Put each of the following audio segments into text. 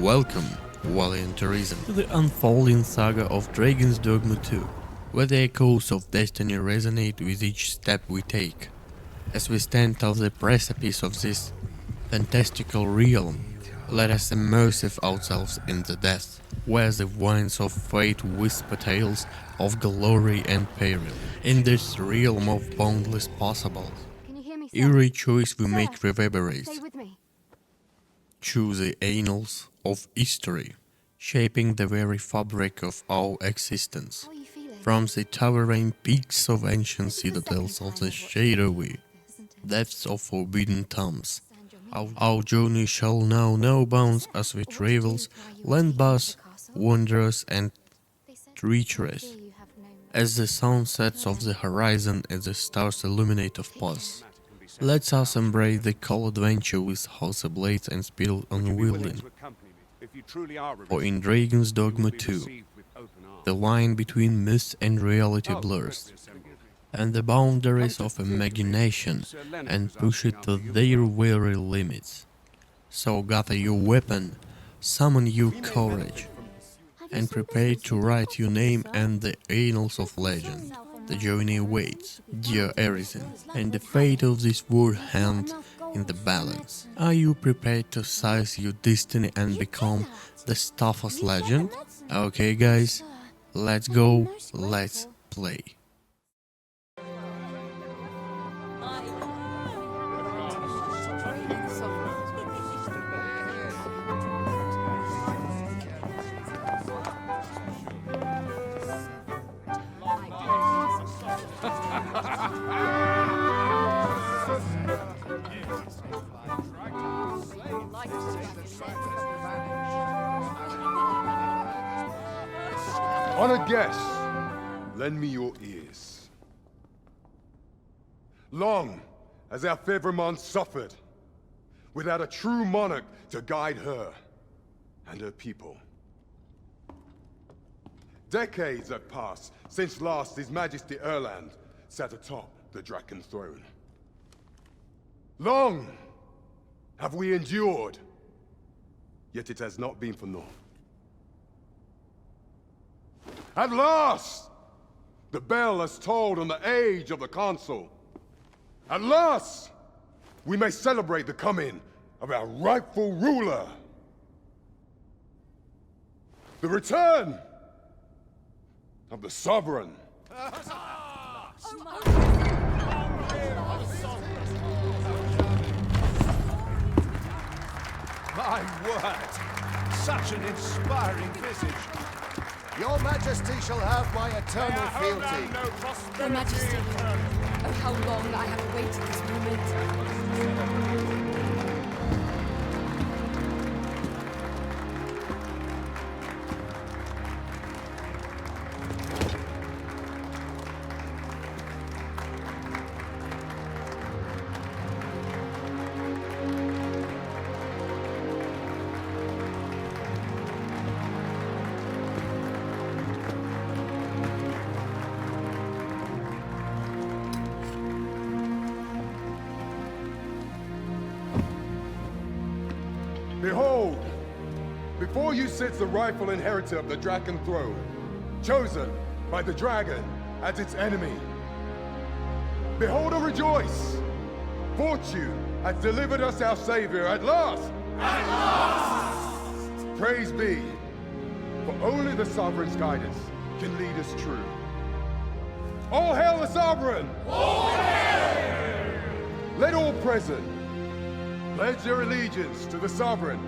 Welcome, Valiant to the unfolding saga of Dragon's Dogma 2, where the echoes of destiny resonate with each step we take. As we stand on the precipice of this fantastical realm, let us immerse ourselves in the depths, where the winds of fate whisper tales of glory and peril. In this realm of boundless possibles, every choice we make reverberates through the annals of history, shaping the very fabric of our existence. From the towering peaks of ancient citadels of the shadowy depths of forbidden tombs, our journey shall know no bounds as we travel land-bound, wondrous and treacherous. As the sun sets off the horizon and the stars illuminate of pause, let us embrace the cold adventure with house blades and spirit unwielding. For in Dragon's Dogma 2, the line between myth and reality blurs, and the boundaries of imagination and push it to their very limits. So gather your weapon, summon your courage, and prepare to write your name and the annals of legend. The journey awaits, dear Arisen, and the fate of this world hand in the balance. Are you prepared to seize your destiny and become the stuff of legend? Okay guys, let's go, let's play. Honored guests, lend me your ears. Long has our Fevrimond suffered, without a true monarch to guide her and her people. Decades have passed since last His Majesty Erland sat atop the Draken throne. Long have we endured, yet it has not been for naught. At last, the bell has tolled on the age of the Council. At last, we may celebrate the coming of our rightful ruler. The return of the Sovereign. My word! Such an inspiring visage! Your Majesty shall have my eternal fealty. Your Majesty, oh how long I have awaited this moment. Behold, before you sits the rightful inheritor of the Draken throne, chosen by the dragon as its enemy. Behold and rejoice! Fortune has delivered us our savior at last! At last! Praise be, for only the Sovereign's guidance can lead us true. All hail the Sovereign! All hail! Let all present pledge their allegiance to the Sovereign.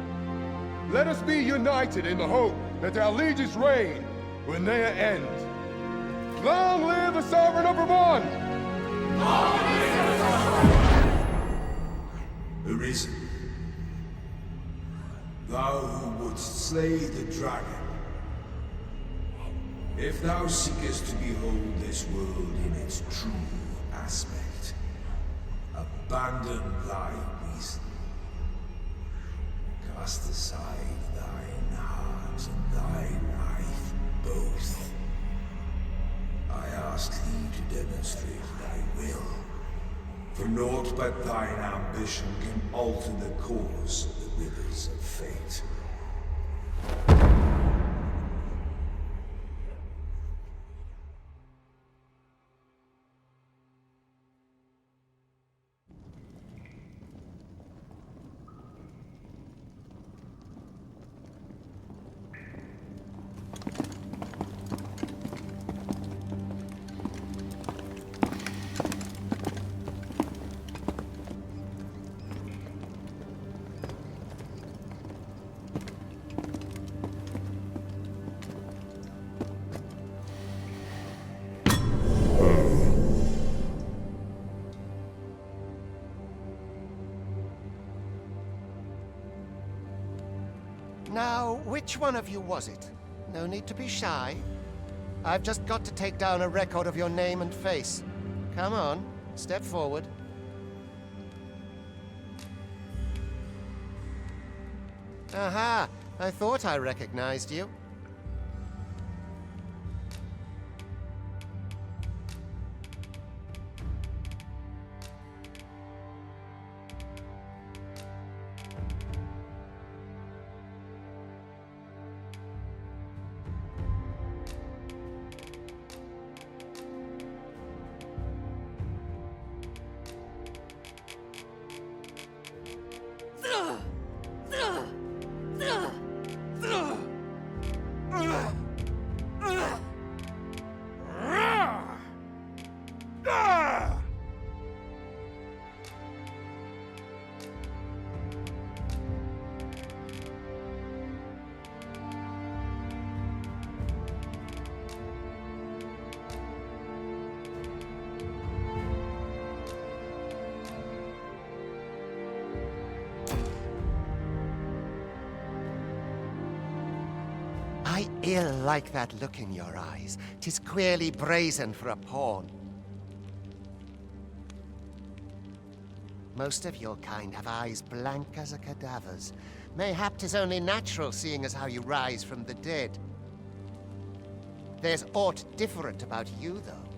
Let us be united in the hope that our liege's reign will ne'er end. Long live the Sovereign of Vermont! Long live the Sovereign! Arisen, thou who wouldst slay the dragon, if thou seekest to behold this world in its true aspect, abandon thy reason. Cast aside thine heart and thy life both. I ask thee to demonstrate thy will, for naught but thine ambition can alter the course of the rivers of fate. Which one of you was it? No need to be shy. I've just got to take down a record of your name and face. Come on, step forward. Aha! I thought I recognized you. I ill like that look in your eyes. 'Tis queerly brazen for a pawn. Most of your kind have eyes blank as a cadaver's. Mayhap 'tis only natural, seeing as how you rise from the dead. There's aught different about you, though.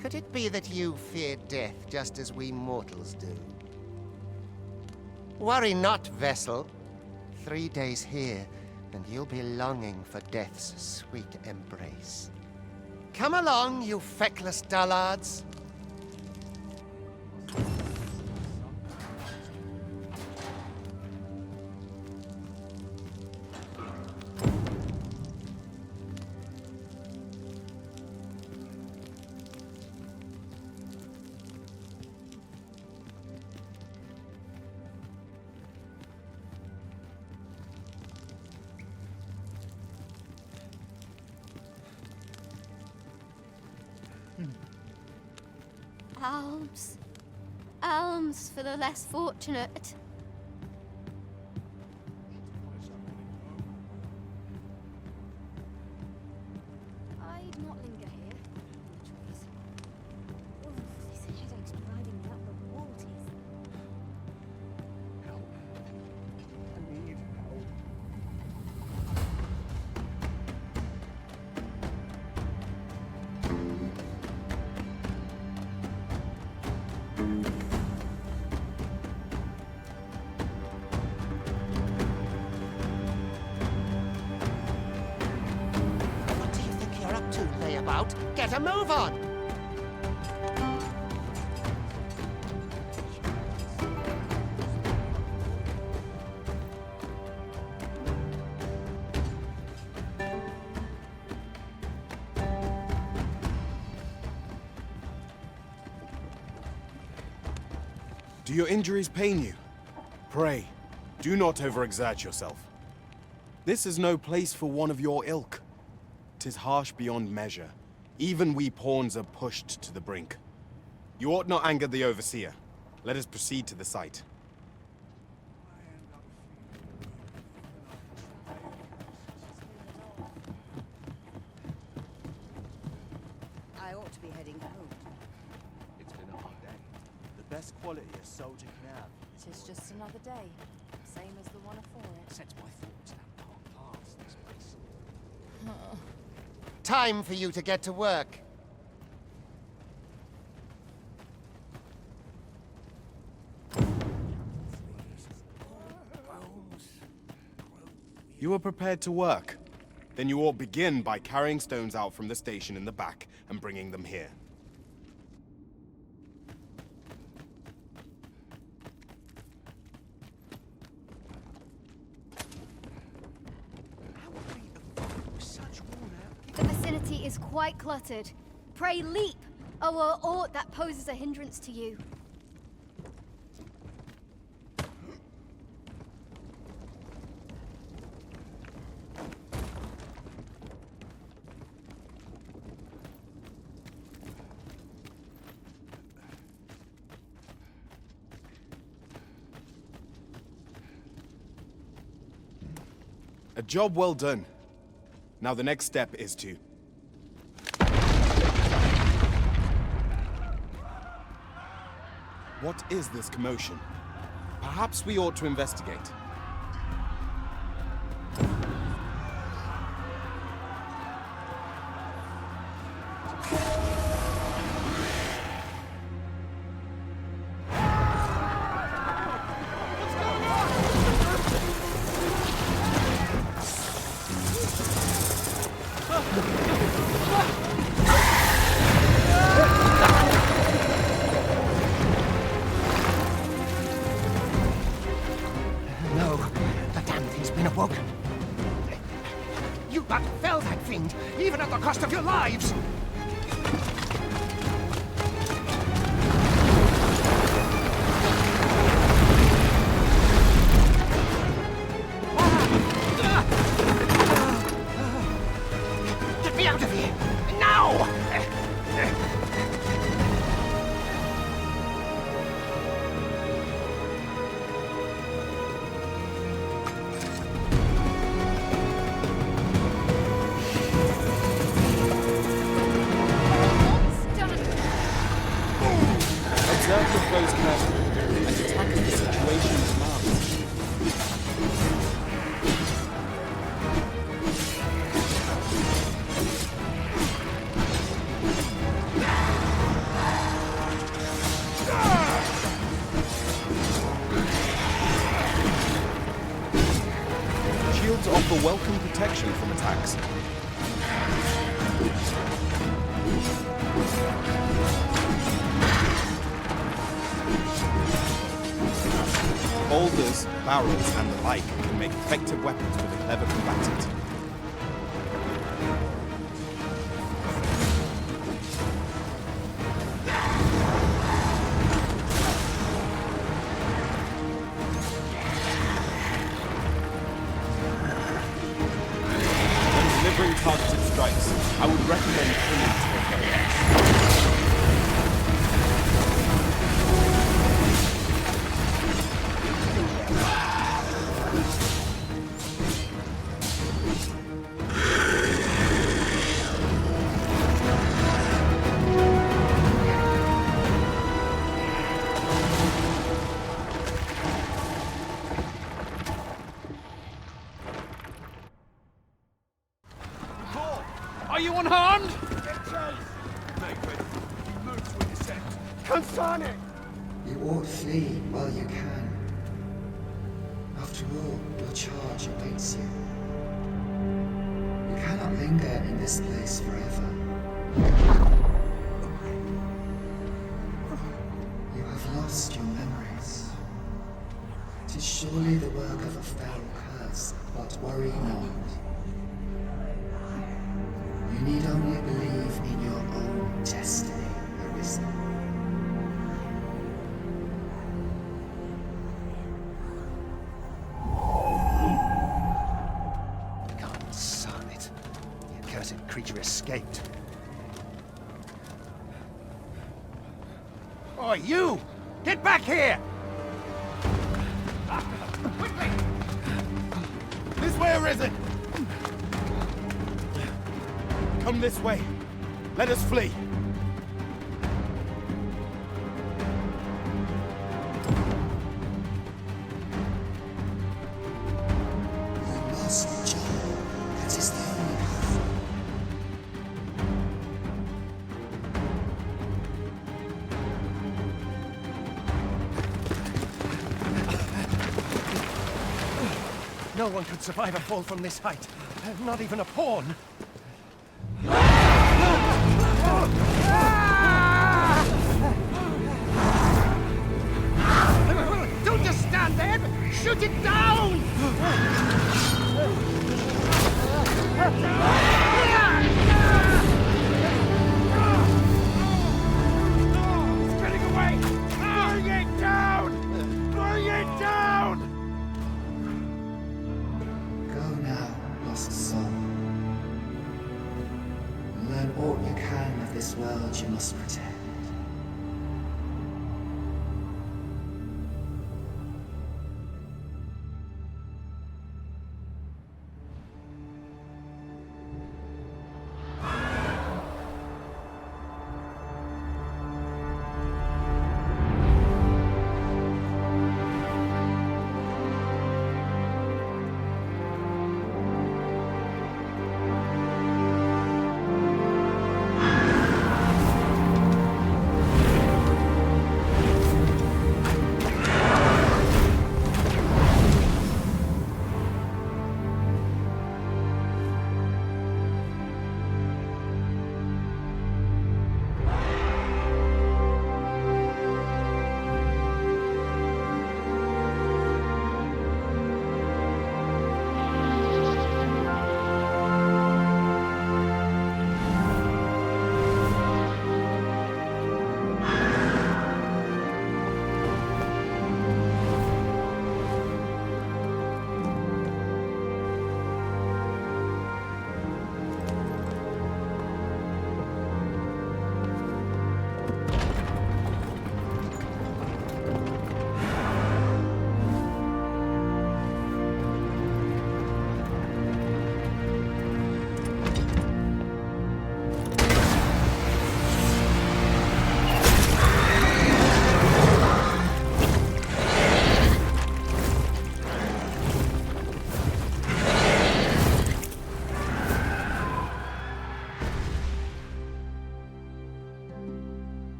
Could it be that you fear death just as we mortals do? Worry not, vessel. 3 days here, and you'll be longing for death's sweet embrace. Come along, you feckless dullards. Alms. Alms for the less fortunate. I'd not linger here. Trees. Oh, this headache's driving me up the waters. Help. I need help. What do you think you're up to, layabout? Get a move on! Do your injuries pain you? Pray, do not overexert yourself. This is no place for one of your ilk. 'Tis harsh beyond measure. Even we pawns are pushed to the brink. You ought not anger the overseer. Let us proceed to the site. I ought to be heading home. It's been a hard day. The best quality a soldier can have. It is just another day, same as the one afore it. Sets my thoughts down dark paths, this place. Time for you to get to work. You are prepared to work? Then you ought begin by carrying stones out from the station in the back and bringing them here. The vicinity is quite cluttered. Pray leap, or aught that poses a hindrance to you. A job well done. Now the next step is to... What is this commotion? Perhaps we ought to investigate. No, the damned thing's been awoken. You but fell that fiend, even at the cost of your lives! Get me out of here! Now! Observe your foes carefully and attack as the situation demands. Shields offer welcome protection from attacks. Boulders, barrels, and the like can make effective weapons for the clever combatant. When delivering targeted strikes, I would recommend aiming to the foe. Are you unharmed? Concerning! You ought flee while you can. After all, your charge awaits you. You cannot linger in this place forever. You have lost your memories. 'Tis surely the work of a fell curse, but worry not. You need only believe in your own destiny, Arisen. God son it. The accursed creature escaped. Oh, you! Get back here! Quickly! This way, Arisen! Come this way. Let us flee. You must jump. That is the only path. No one could survive a fall from this height. Not even a pawn. Don't just stand there! Shoot it down! It's getting away! Bring it down! Bring it down! Go now, lost soul.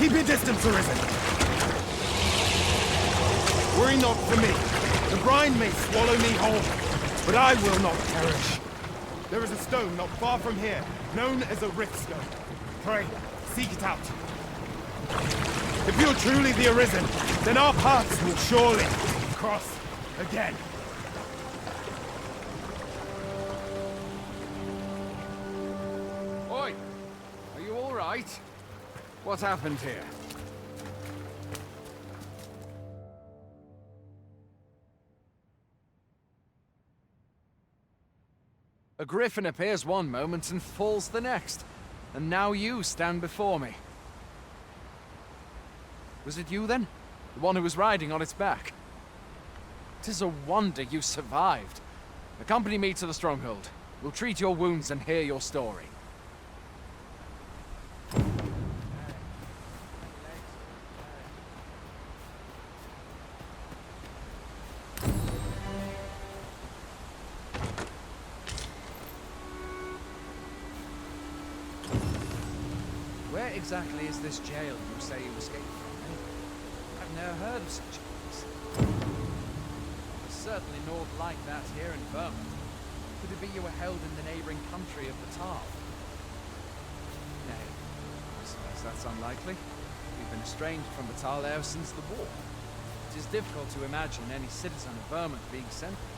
Keep your distance, Arisen! Worry not for me. The brine may swallow me whole, but I will not perish. There is a stone not far from here, known as a rift stone. Pray, seek it out. If you're truly the Arisen, then our paths will surely cross again. Oi! Are you all right? What happened here? A griffin appears one moment and falls the next. And now you stand before me. Was it you then? The one who was riding on its back? 'Tis a wonder you survived. Accompany me to the stronghold. We'll treat your wounds and hear your story. Where exactly is this jail you say you escaped from? I've never heard of such a place. There's certainly naught like that here in Vermont. Could it be you were held in the neighboring country of the Tal? Nay, I suppose that's unlikely. We've been estranged from the Tal ever since the war. It is difficult to imagine any citizen of Vermont being sent there.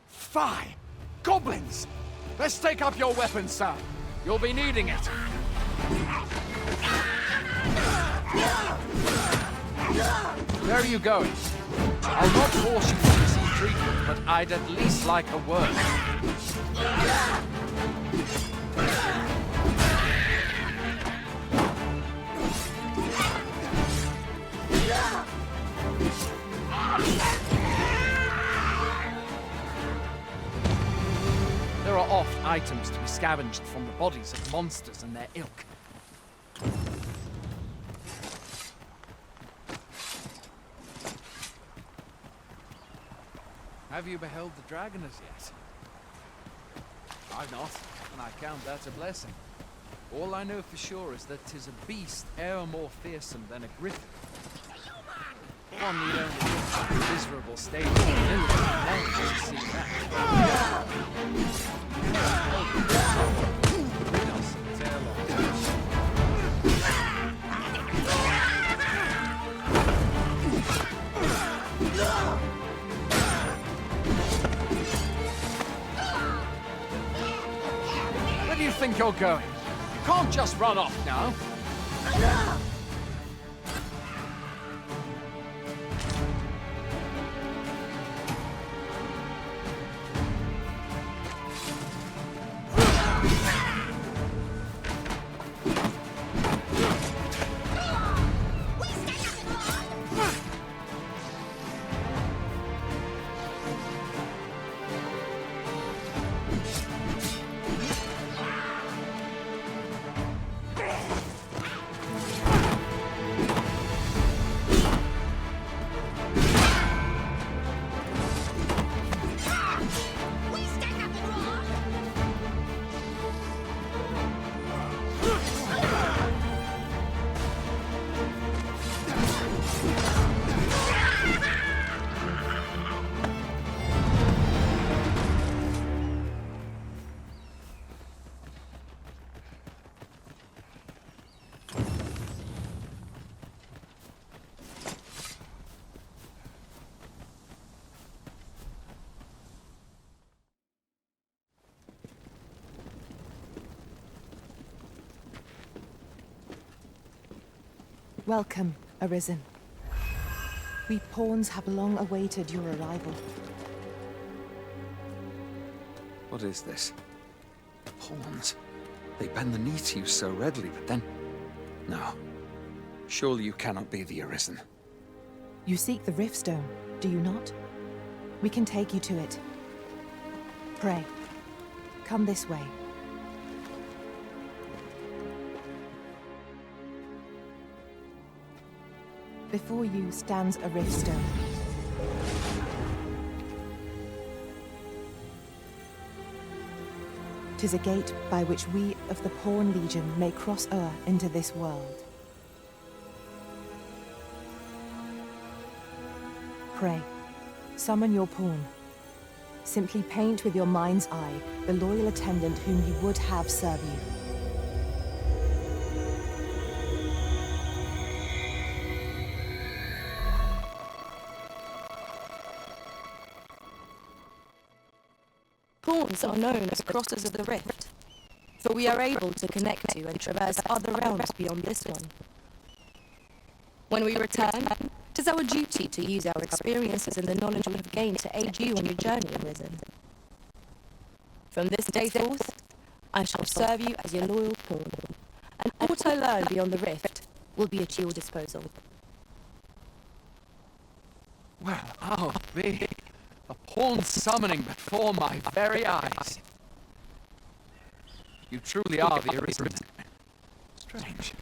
Fie! Goblins! Let's take up your weapons, sir. You'll be needing it. Where are you going? I'll not force you to receive treatment, but I'd at least like a word. There are oft items to be scavenged from the bodies of monsters and their ilk. Have you beheld the dragon as yet? I've not, and I count that a blessing. All I know for sure is that 'tis a beast e'er more fearsome than a griffin. One need only look at the miserable state of the village to see that. Rid us of its airlock. Where do you think you're going? You can't just run off now. Welcome, Arisen. We pawns have long awaited your arrival. What is this? Pawns? They bend the knee to you so readily, but then... No. Surely you cannot be the Arisen. You seek the Riftstone, do you not? We can take you to it. Pray. Come this way. Before you stands a rift stone. Tis a gate by which we of the Pawn Legion may cross o'er into this world. Pray, summon your pawn. Simply paint with your mind's eye the loyal attendant whom you would have serve you. Pawns are known as crossers of the rift, for we are able to connect to and traverse other realms beyond this one. When we return, it is our duty to use our experiences and the knowledge we have gained to aid you on your journey, Arisen. From this day forth, I shall serve you as your loyal pawn, and aught I learn beyond the rift will be at your disposal. Well, I'll be a pawn summoning before my very eyes. You truly are the Arisen. Strange.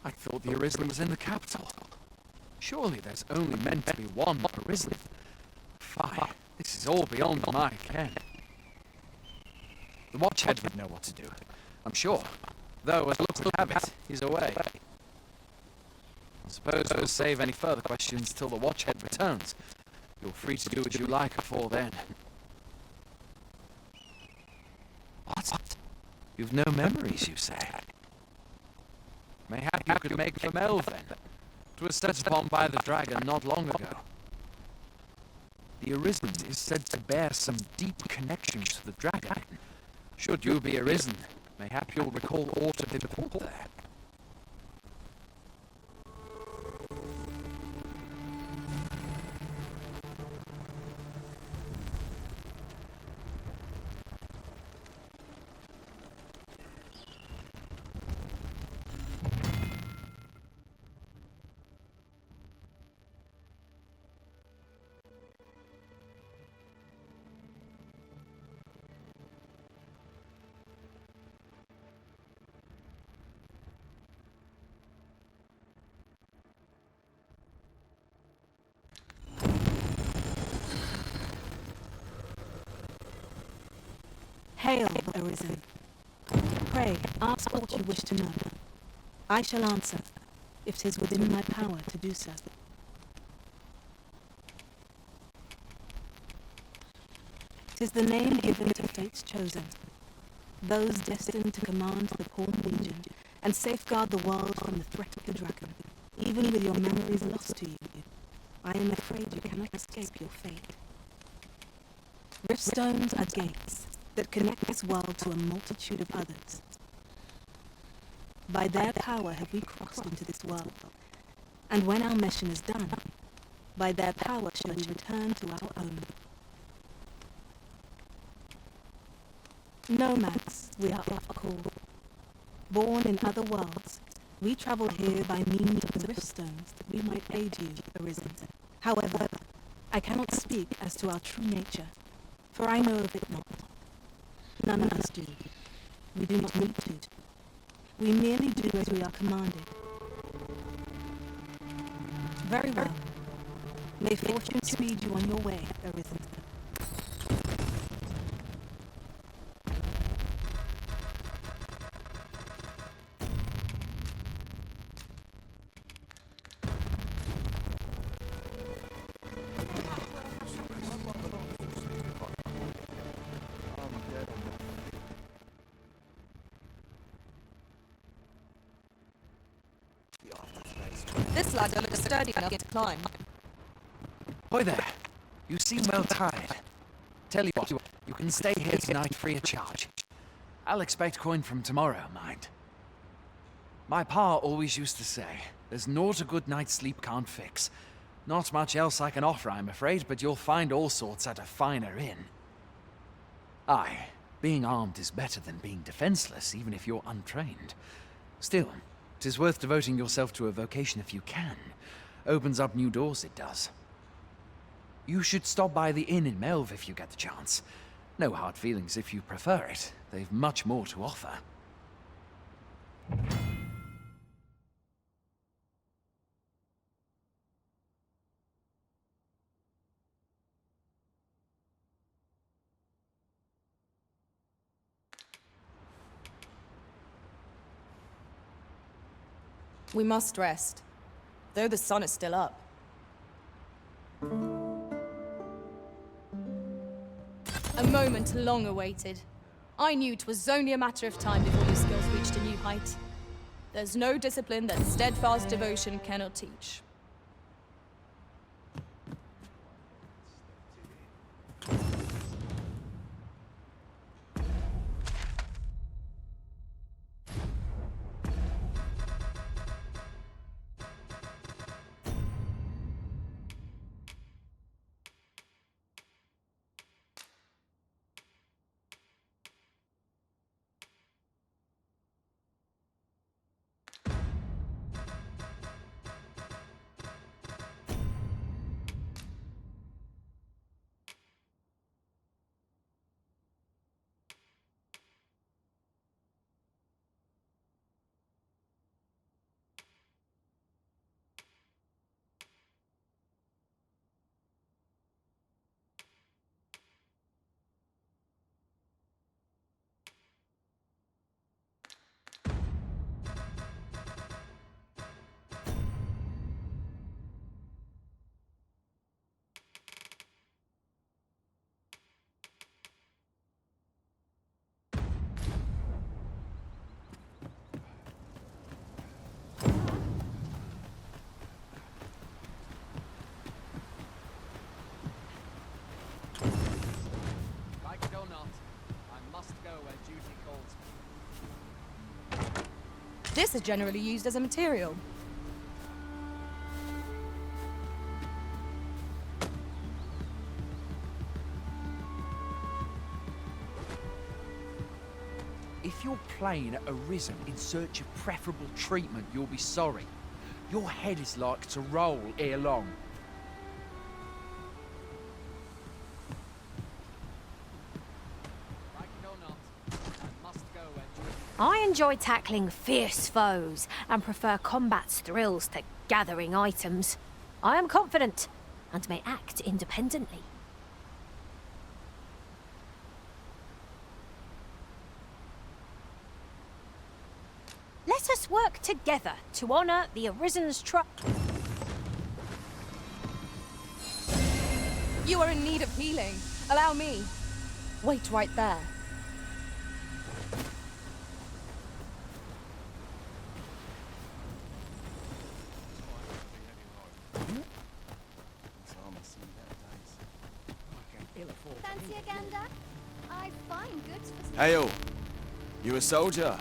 I thought the Arisen was in the capital. Surely there's only meant to be one Arisen. Fie, this is all beyond my ken. The Watchhead would know what to do, I'm sure. Though, as luck would have it, he's away. I suppose we'll save any further questions till the Watchhead returns. You're free to do what you like before then. What? You've no memories, you say? Mayhap you could make for Melve then. 'Twas set upon by the dragon not long ago. The Arisen is said to bear some deep connections to the dragon. Should you be Arisen, mayhap you'll recall aught of import there. Hail, Arisen. Pray, ask what you wish to know. I shall answer, if 'tis within my power to do so. 'Tis the name given to fates chosen, those destined to command the Pawn Legion and safeguard the world from the threat of the dragon, even with your memories lost to you. I am afraid you cannot escape your fate. Riftstones are gates that connect this world to a multitude of others. By their power have we crossed into this world, and when our mission is done, by their power shall we return to our own. Nomads, we are oft called. Born in other worlds, we travel here by means of the riftstones that we might aid you, Arisen. However, I cannot speak as to our true nature, for I know of it not. None of us do. We do not need to. We merely do as we are commanded. Very well. May fortune speed you on your way, Arisen. This ladder looks sturdy enough to climb. Hoy there. You seem well tired. Tell you what, you can stay here tonight free of charge. I'll expect coin from tomorrow, mind. My pa always used to say, there's naught a good night's sleep can't fix. Not much else I can offer, I'm afraid, but you'll find all sorts at a finer inn. Aye, being armed is better than being defenseless, even if you're untrained. Still, 'tis worth devoting yourself to a vocation if you can. Opens up new doors, it does. You should stop by the inn in Melve if you get the chance. No hard feelings if you prefer it. They've much more to offer. We must rest, though the sun is still up. A moment long awaited. I knew 'twas only a matter of time before your skills reached a new height. There's no discipline that steadfast devotion cannot teach. This is generally used as a material. If you're playing Arisen in search of preferable treatment, you'll be sorry. Your head is like to roll ere long. I enjoy tackling fierce foes and prefer combat's thrills to gathering items. I am confident and may act independently. Let us work together to honor the Arisen's You are in need of healing. Allow me. Wait right there. Fancy a gander? I find goods for... Hail! You a soldier?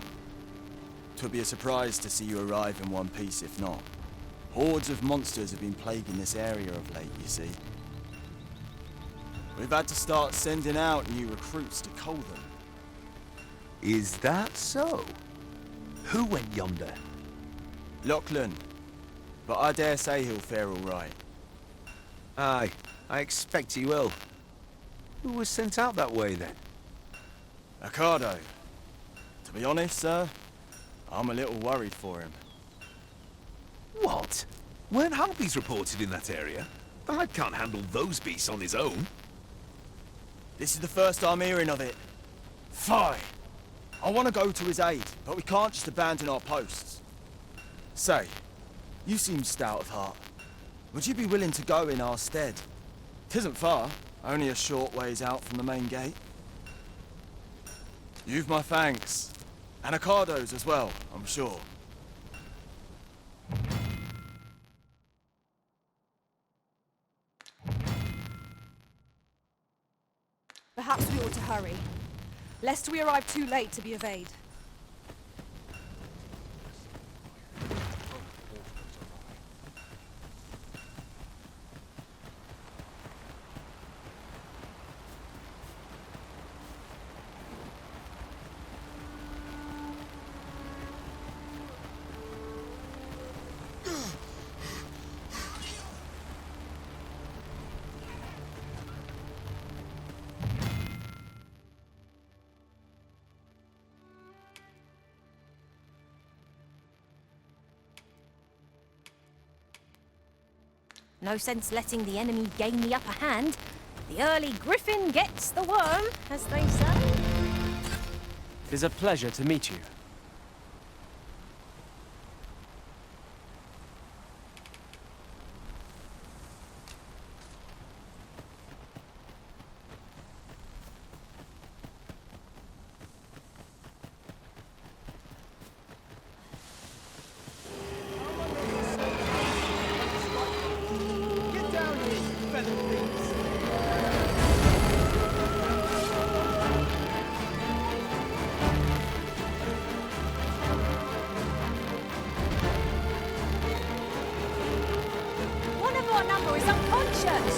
'Twould be a surprise to see you arrive in one piece, if not. Hordes of monsters have been plaguing this area of late, you see. We've had to start sending out new recruits to cull them. Is that so? Who went yonder? Lachlan. But I dare say he'll fare all right. Aye, I expect he will. Who was sent out that way, then? Ricardo. To be honest, sir, I'm a little worried for him. What? Weren't harpies reported in that area? The lad can't handle those beasts on his own. This is the first I'm hearing of it. Fine. I want to go to his aid, but we can't just abandon our posts. Say, you seem stout of heart. Would you be willing to go in our stead? 'Tisn't far, only a short ways out from the main gate. You've my thanks. And Ricardo's as well, I'm sure. Perhaps we ought to hurry, lest we arrive too late to be of aid. No sense letting the enemy gain the upper hand. The early griffin gets the worm, as they say. It is a pleasure to meet you. One of our number is unconscious.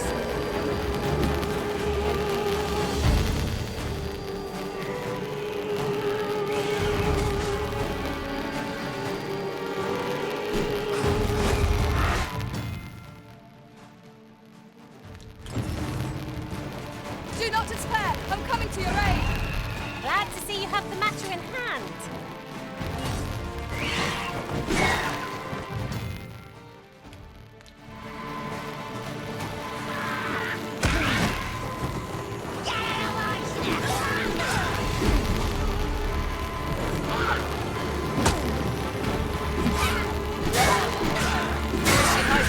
Do not despair! I'm coming to your aid! Glad to see you have the matter in hand.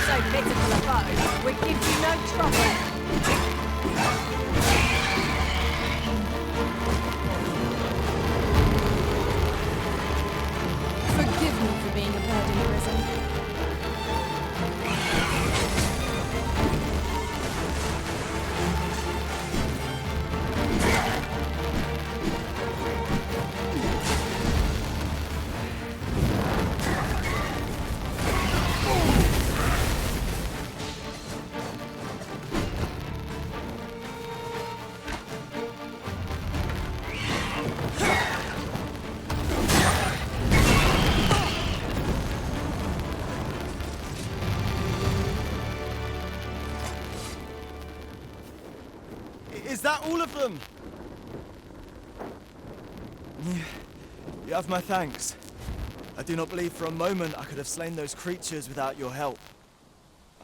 So pitiful a foe would give you no trouble. Forgive me for being a bird in prison. Is that all of them? You have my thanks. I do not believe for a moment I could have slain those creatures without your help.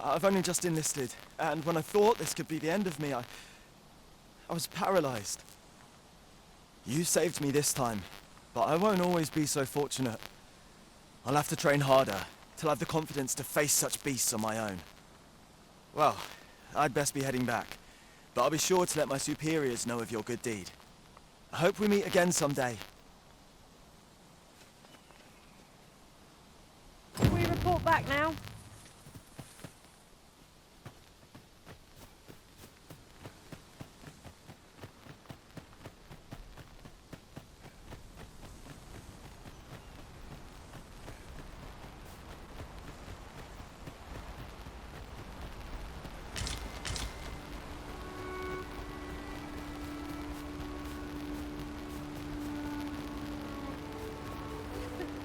I've only just enlisted, and when I thought this could be the end of me, I was paralyzed. You saved me this time, but I won't always be so fortunate. I'll have to train harder, till I have the confidence to face such beasts on my own. Well, I'd best be heading back, but I'll be sure to let my superiors know of your good deed. I hope we meet again someday. We report back now.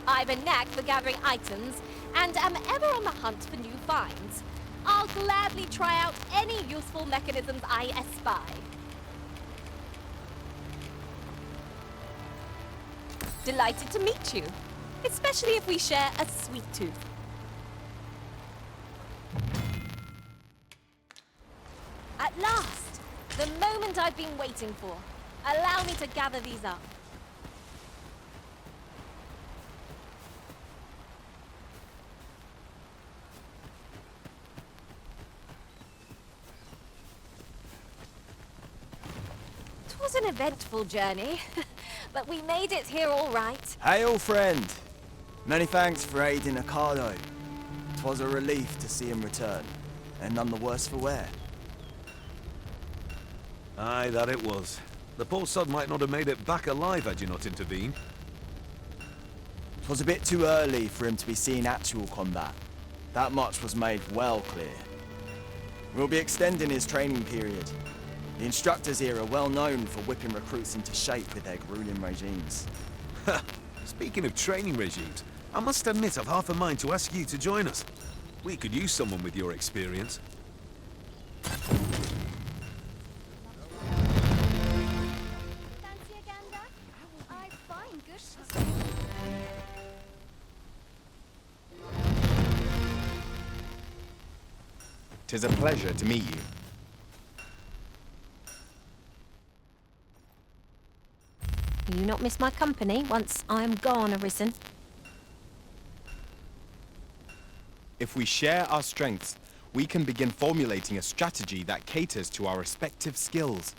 I've a knack for gathering items, and am ever on the hunt for new finds. I'll gladly try out any useful mechanisms I espy. Delighted to meet you, especially if we share a sweet tooth. At last, the moment I've been waiting for. Allow me to gather these up. It was an eventful journey, but we made it here all right. Hail, friend! Many thanks for aiding Ocado. 'Twas a relief to see him return, and none the worse for wear. Aye, that it was. The poor sod might not have made it back alive had you not intervened. 'Twas a bit too early for him to be seeing actual combat. That much was made well clear. We'll be extending his training period. The instructors here are well known for whipping recruits into shape with their grueling regimes. Speaking of training regimes, I must admit I've half a mind to ask you to join us. We could use someone with your experience. 'Tis a pleasure to meet you. Will you not miss my company once I am gone, Arisen? If we share our strengths, we can begin formulating a strategy that caters to our respective skills.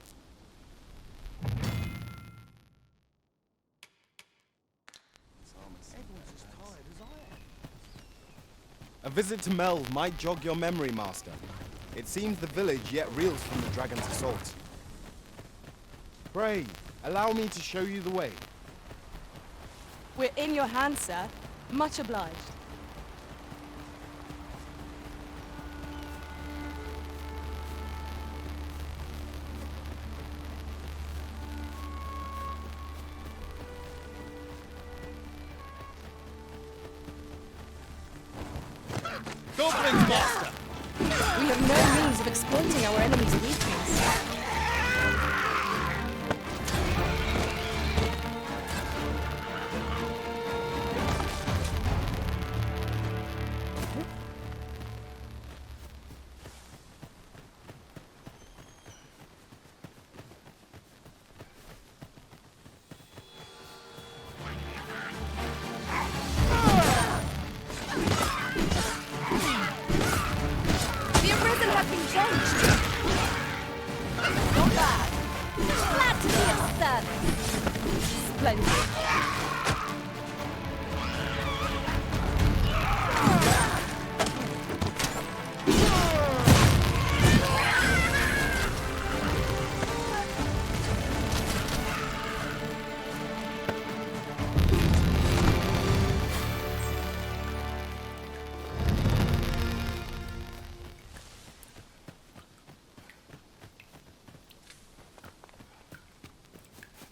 A visit to Mel might jog your memory, Master. It seems the village yet reels from the dragon's assault. Pray, allow me to show you the way. We're in your hands, sir. Much obliged. Goblins, Master! We have no means of exploiting our enemy's weakness.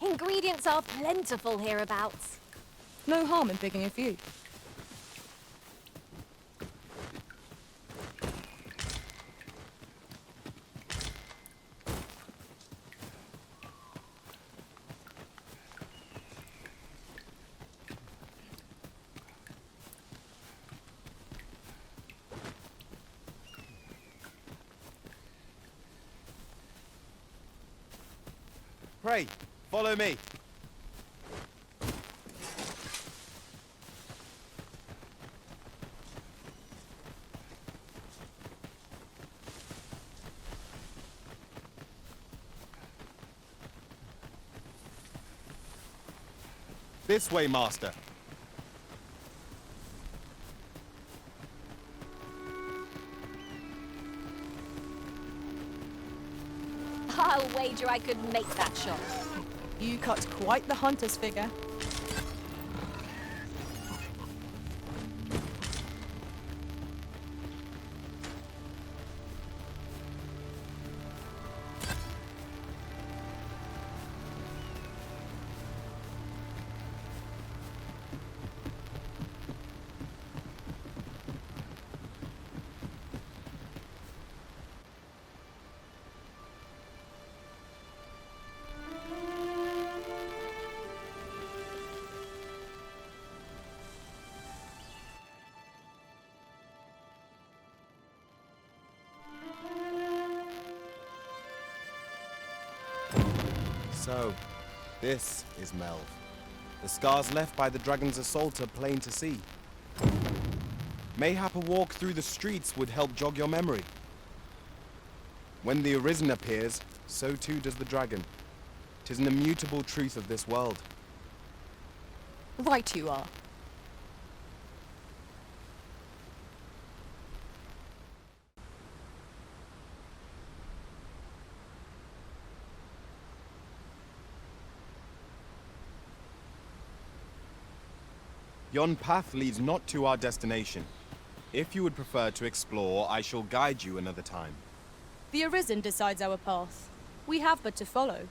Ingredients are plentiful hereabouts. No harm in picking a few. Pray, follow me. This way, Master. I'll wager I could make that shot. You cut quite the hunter's figure. So, this is Melv. The scars left by the dragon's assault are plain to see. Mayhap a walk through the streets would help jog your memory. When the Arisen appears, so too does the dragon. 'Tis an immutable truth of this world. Right you are. Yon path leads not to our destination. If you would prefer to explore, I shall guide you another time. The Arisen decides our path. We have but to follow.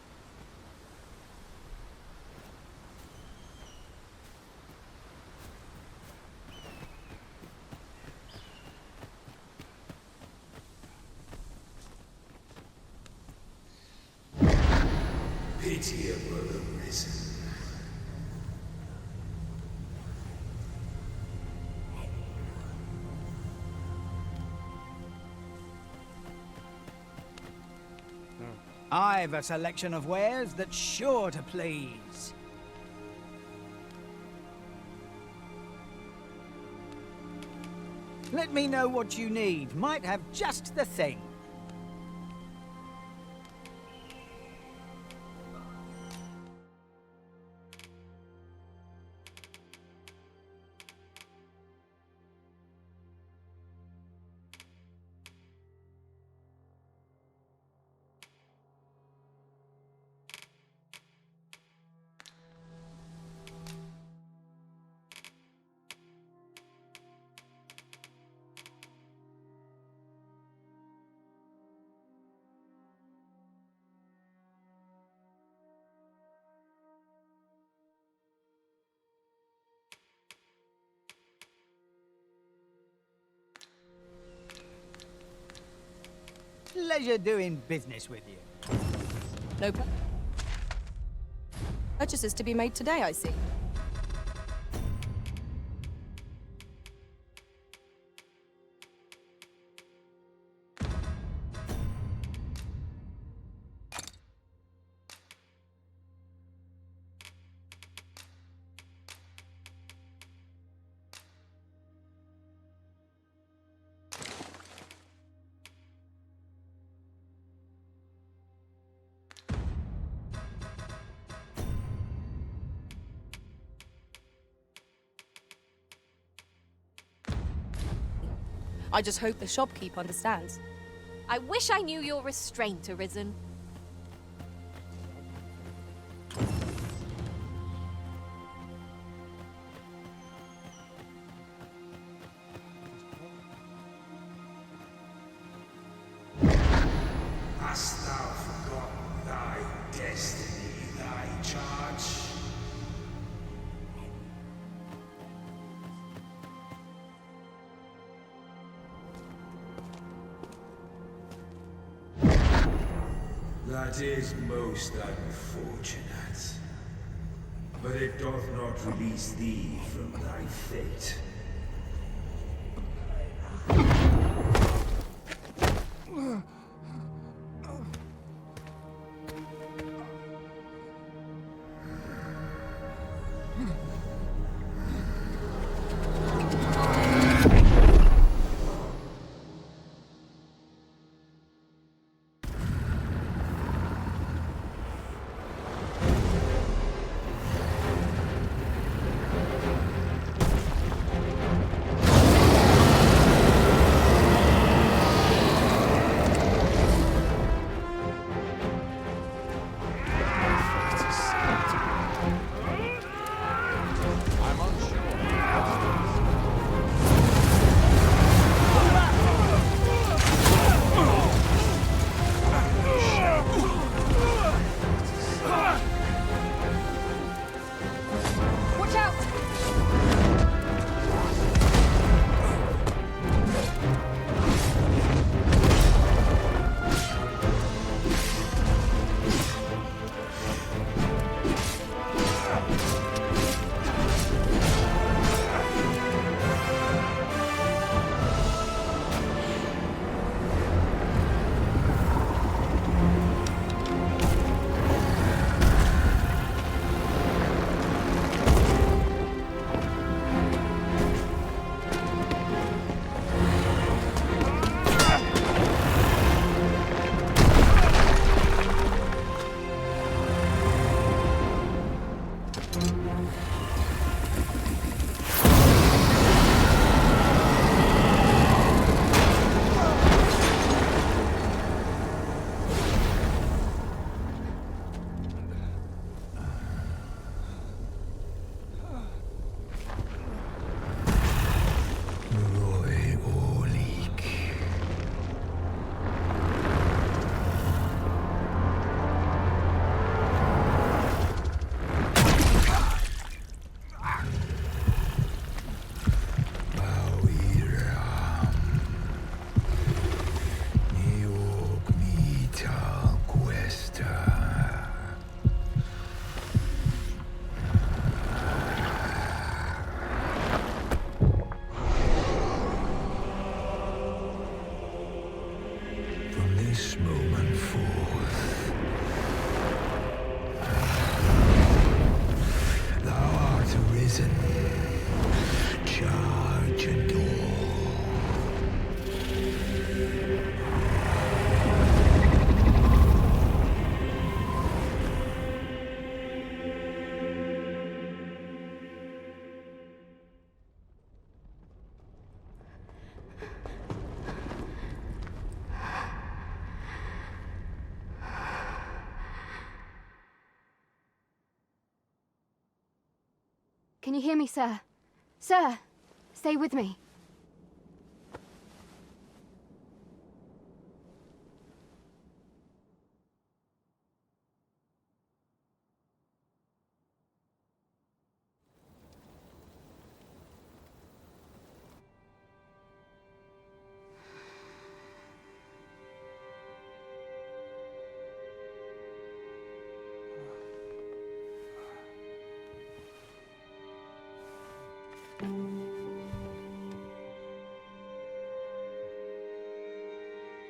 Pitiable Arisen. I've a selection of wares that's sure to please. Let me know what you need. Might have just the thing. Pleasure doing business with you. No purchases to be made today, I see. I just hope the shopkeep understands. I wish I knew your restraint, Arisen. Hast thou forgotten thy destiny, thy charge? That is most unfortunate. But it doth not release thee from thy fate. Can you hear me, sir? Sir, stay with me.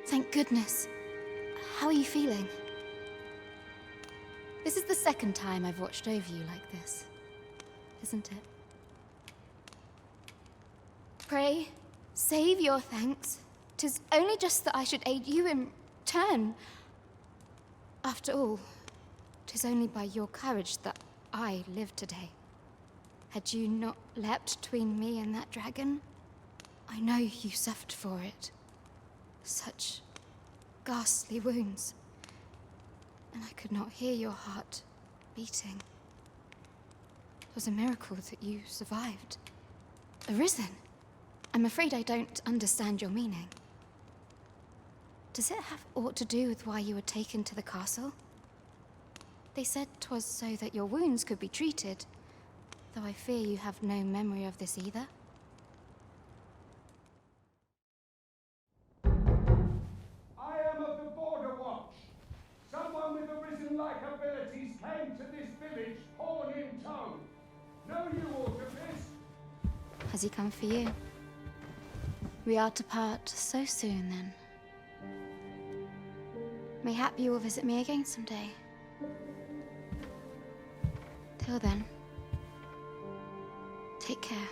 Thank goodness. How are you feeling? This is the second time I've watched over you like this, isn't it? Pray, save your thanks. 'Tis only just that I should aid you in turn. After all, 'tis only by your courage that I live today. Had you not leapt between me and that dragon, I know you suffered for it. Such ghastly wounds. And I could not hear your heart beating. It was a miracle that you survived. Arisen. I'm afraid I don't understand your meaning. Does it have aught to do with why you were taken to the castle? They said 'twas so that your wounds could be treated, though I fear you have no memory of this either. I am of the Border Watch. Someone with arisen-like abilities came to this village, horn in tow. Know you aught of this? Has he come for you? We are to part so soon, then. Mayhap you will visit me again someday. Till then, take care.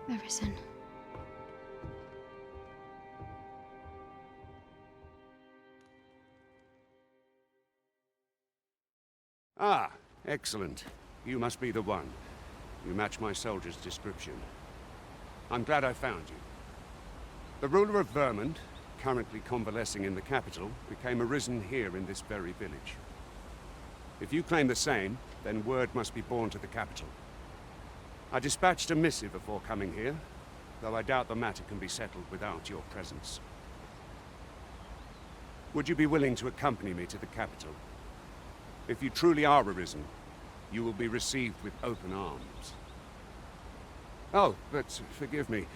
Arisen. Ah, excellent. You must be the one. You match my soldier's description. I'm glad I found you. The ruler of Vermont, currently convalescing in the capital, became arisen here in this very village. If you claim the same, then word must be borne to the capital. I dispatched a missive before coming here, though I doubt the matter can be settled without your presence. Would you be willing to accompany me to the capital? If you truly are arisen, you will be received with open arms. Oh, but forgive me.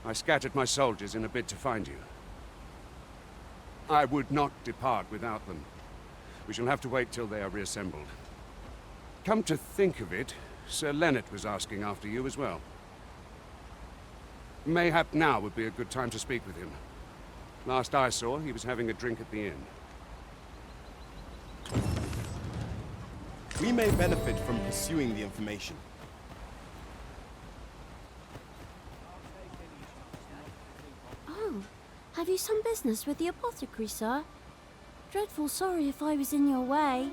I scattered my soldiers in a bid to find you. I would not depart without them. We shall have to wait till they are reassembled. Come to think of it, Sir Leonard was asking after you as well. Mayhap now would be a good time to speak with him. Last I saw, he was having a drink at the inn. We may benefit from pursuing the information. Oh, have you some business with the apothecary, sir? Dreadful sorry if I was in your way.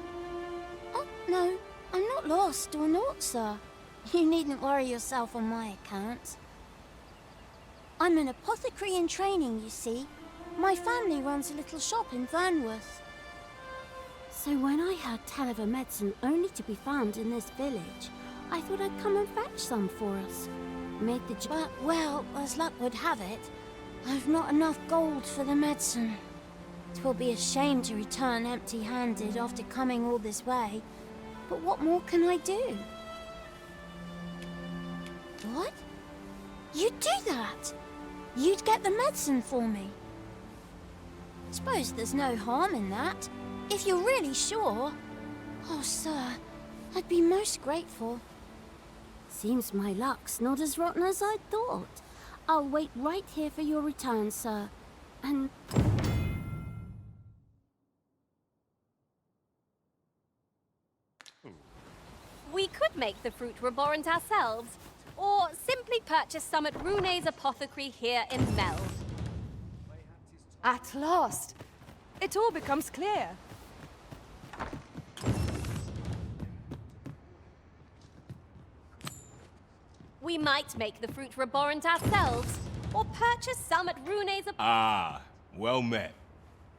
Oh, no, I'm not lost or naught, sir. You needn't worry yourself on my account. I'm an apothecary in training, you see. My family runs a little shop in Vernworth. So when I heard tell of a medicine only to be found in this village, I thought I'd come and fetch some for us. Made the But, well, as luck would have it, I've not enough gold for the medicine. 'Twill be a shame to return empty-handed after coming all this way. But what more can I do? What? You'd do that? You'd get the medicine for me? Suppose there's no harm in that. If you're really sure. Oh, sir, I'd be most grateful. Seems my luck's not as rotten as I thought. I'll wait right here for your return, sir. And... We could make the fruit reborn ourselves, or simply purchase some at Rune's apothecary here in Mel. At last! It all becomes clear. We might make the fruit reborn ourselves, or purchase some at Rune's apothecary. Ah, well met.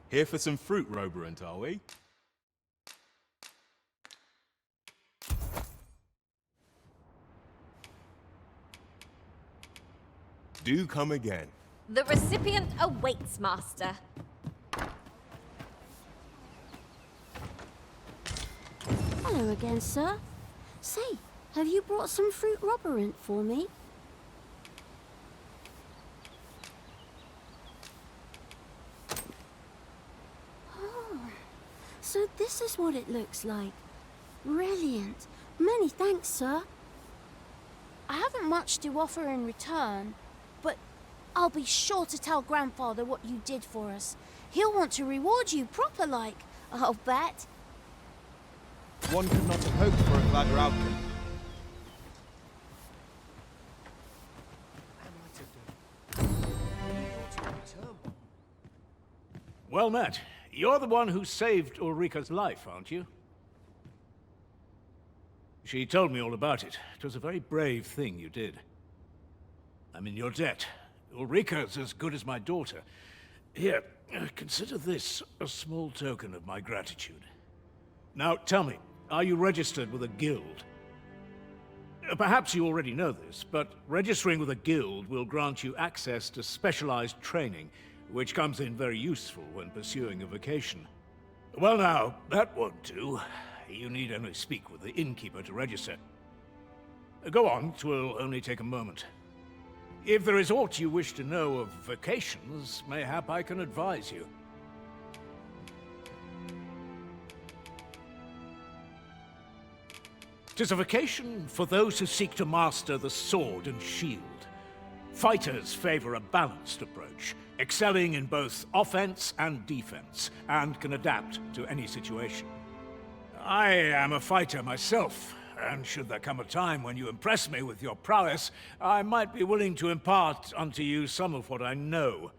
Here for some fruit, Roborant, are we? Do come again. The recipient awaits, Master. Hello again, sir. Say, have you brought some fruit roborant for me? Oh, so this is what it looks like. Brilliant. Many thanks, sir. I haven't much to offer in return, but I'll be sure to tell Grandfather what you did for us. He'll want to reward you proper like, I'll bet. One could not have hoped for a gladder outcome. Well met. You're the one who saved Ulrika's life, aren't you? She told me all about it. It was a very brave thing you did. I'm in your debt. Ulrika's as good as my daughter. Here, consider this a small token of my gratitude. Now, tell me, are you registered with a guild? Perhaps you already know this, but registering with a guild will grant you access to specialized training, which comes in very useful when pursuing a vocation. Well now, that won't do. You need only speak with the innkeeper to register. Go on, 'twill only take a moment. If there is aught you wish to know of vocations, mayhap I can advise you. 'Tis a vocation for those who seek to master the sword and shield. Fighters favor a balanced approach, excelling in both offense and defense, and can adapt to any situation. I am a fighter myself, and should there come a time when you impress me with your prowess, I might be willing to impart unto you some of what I know.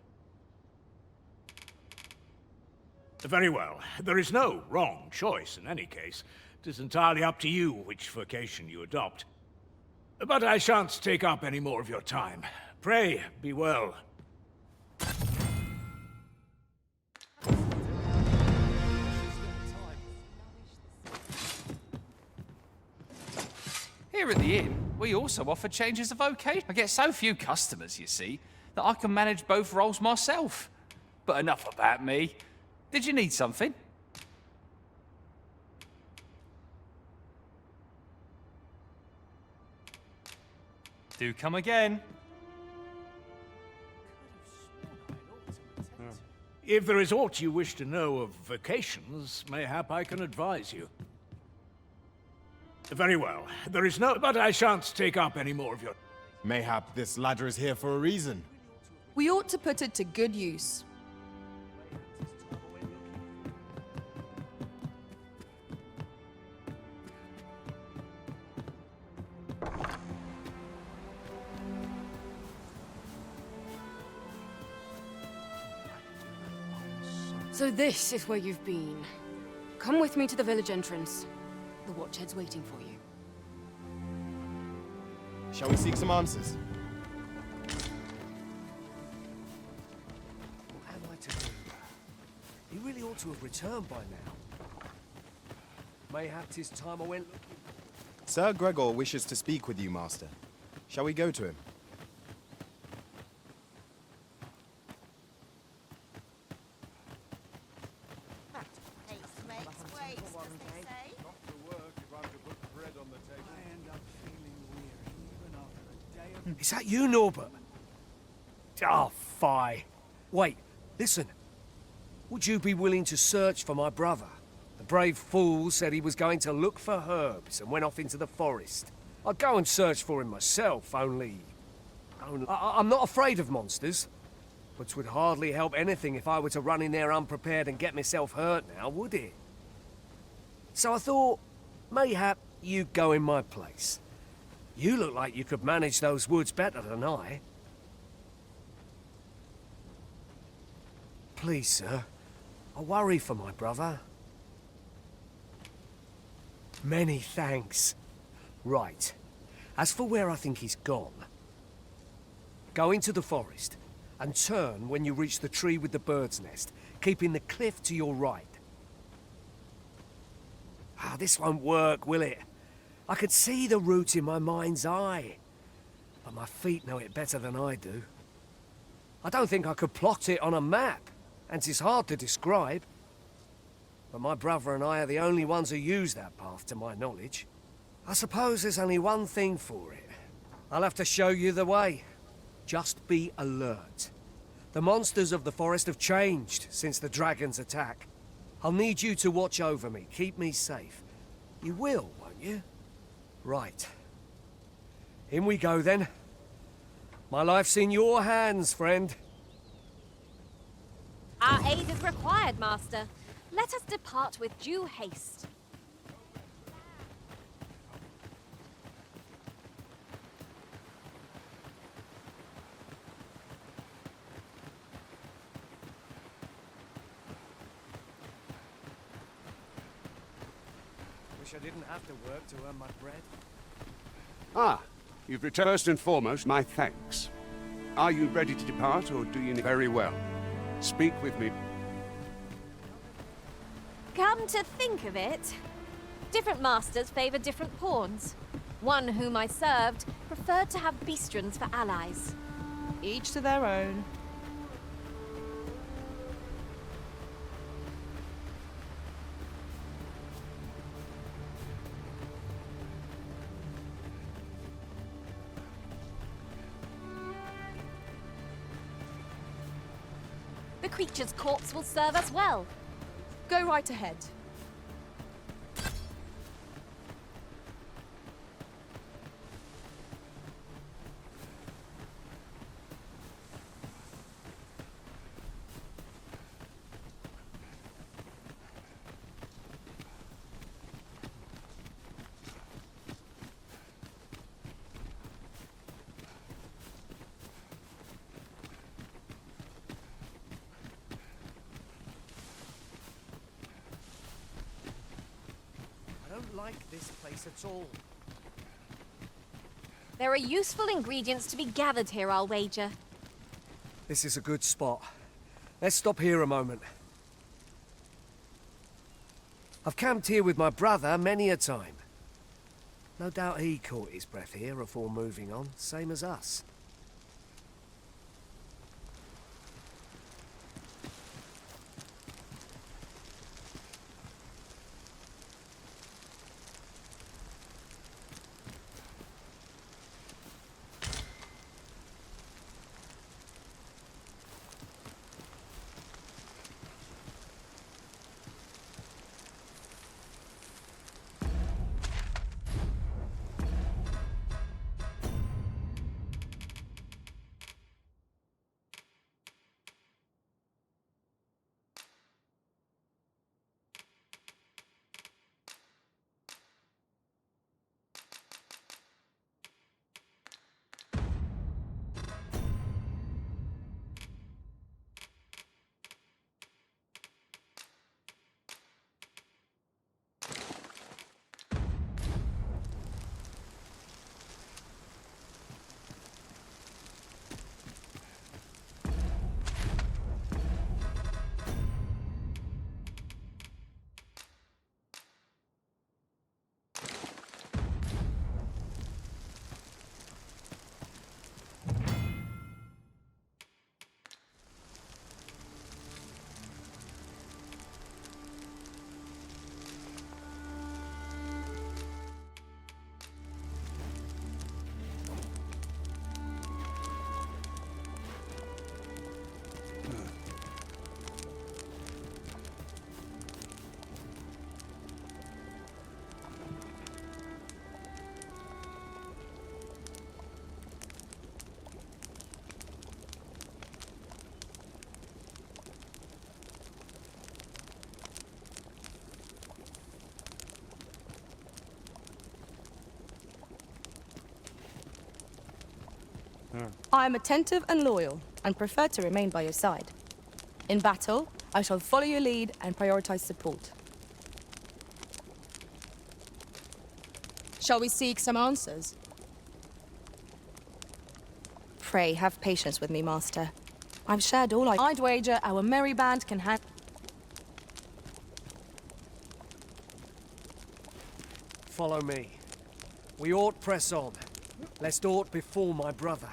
Very well. There is no wrong choice in any case. It is entirely up to you which vocation you adopt. But I shan't take up any more of your time. Pray, be well. Here at the inn, we also offer changes of vocation. I get so few customers, you see, that I can manage both roles myself. But enough about me. Did you need something? Do come again. If there is aught you wish to know of vocations, mayhap I can advise you. Very well. There is no... But I shan't take up any more of your... Mayhap this ladder is here for a reason. We ought to put it to good use. So this is where you've been. Come with me to the village entrance. The watchhead's waiting for you. Shall we seek some answers? What am I to do? He really ought to have returned by now. Mayhap 'tis time I went looking. Sir Gregor wishes to speak with you, Master. Shall we go to him? Is that you, Norbert? Ah, fie. Wait, listen. Would you be willing to search for my brother? The brave fool said he was going to look for herbs and went off into the forest. I'd go and search for him myself, only I'm not afraid of monsters. But 'twould hardly help anything if I were to run in there unprepared and get myself hurt now, would it? So I thought, mayhap you'd go in my place. You look like you could manage those woods better than I. Please, sir. I worry for my brother. Many thanks. Right. As for where I think he's gone, go into the forest and turn when you reach the tree with the bird's nest, keeping the cliff to your right. Ah, this won't work, will it? I could see the route in my mind's eye, but my feet know it better than I do. I don't think I could plot it on a map, and it's hard to describe. But my brother and I are the only ones who use that path, to my knowledge. I suppose there's only one thing for it. I'll have to show you the way. Just be alert. The monsters of the forest have changed since the dragon's attack. I'll need you to watch over me, keep me safe. You will, won't you? Right. In we go, then. My life's in your hands, friend. Our aid is required, Master. Let us depart with due haste. Wish I didn't have to work to earn my bread. Ah, you've returned. First and foremost, my thanks. Are you ready to depart, or do you need... Very well. Speak with me. Come to think of it, different masters favor different pawns. One whom I served preferred to have beastrons for allies. Each to their own. The creature's corpse will serve us well. Go right ahead. I don't like this place at all. There are useful ingredients to be gathered here, I'll wager. This is a good spot. Let's stop here a moment. I've camped here with my brother many a time. No doubt he caught his breath here before moving on, same as us. I am attentive and loyal, and prefer to remain by your side. In battle, I shall follow your lead and prioritize support. Shall we seek some answers? Pray, have patience with me, Master. I've shared all I'd wager our merry band can have. Follow me. We ought press on, lest aught befall my brother.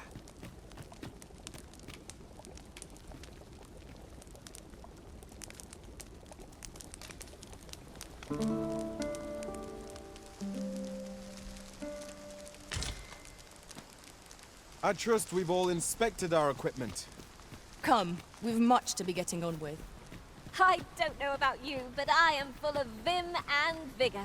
I trust we've all inspected our equipment. Come, we've much to be getting on with. I don't know about you, but I am full of vim and vigor.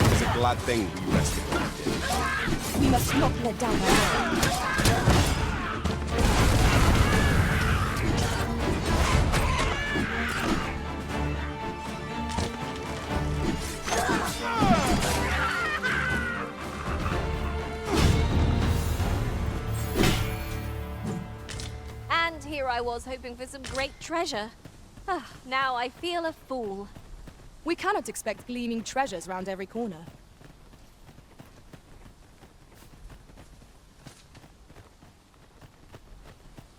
It's a glad thing we rested when we did. We must not let down our guard. And here I was hoping for some great treasure. Now I feel a fool. We cannot expect gleaming treasures round every corner.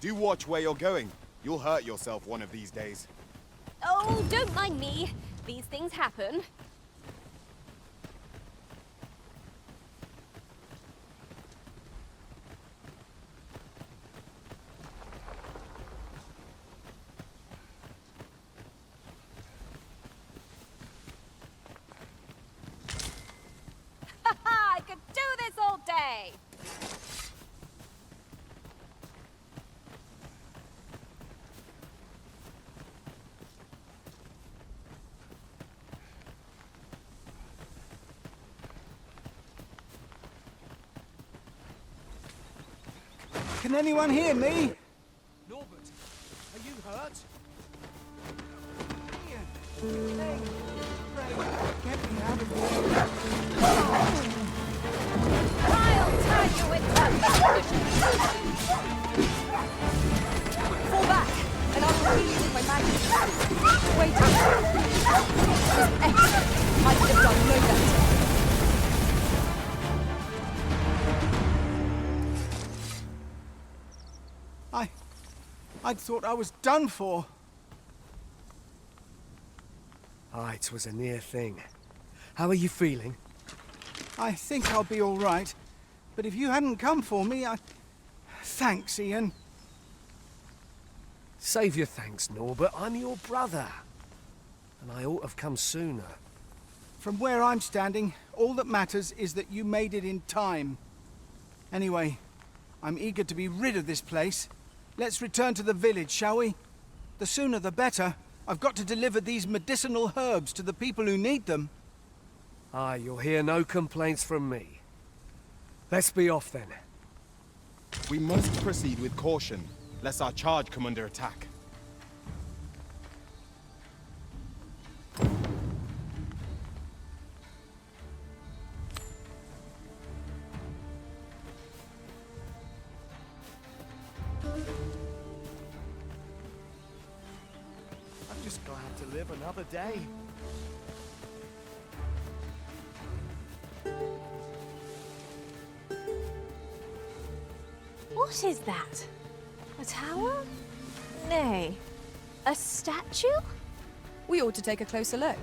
Do watch where you're going. You'll hurt yourself one of these days. Oh, don't mind me. These things happen. I could do this all day. Can anyone hear me? Norbert, are you hurt? Ian, Ray, get me out of here. I'll turn you into Fall back, and I will heal you with my magic. Wait. Excellent. I could have done no better. I thought I was done for. Ah, it was a near thing. How are you feeling? I think I'll be all right. But if you hadn't come for me, Thanks, Ian. Save your thanks, Norbert. I'm your brother. And I ought to have come sooner. From where I'm standing, all that matters is that you made it in time. Anyway, I'm eager to be rid of this place. Let's return to the village, shall we? The sooner the better. I've got to deliver these medicinal herbs to the people who need them. Ah, you'll hear no complaints from me. Let's be off then. We must proceed with caution, lest our charge come under attack. I'm just glad to live another day. What is that? A tower? Nay. A statue? We ought to take a closer look.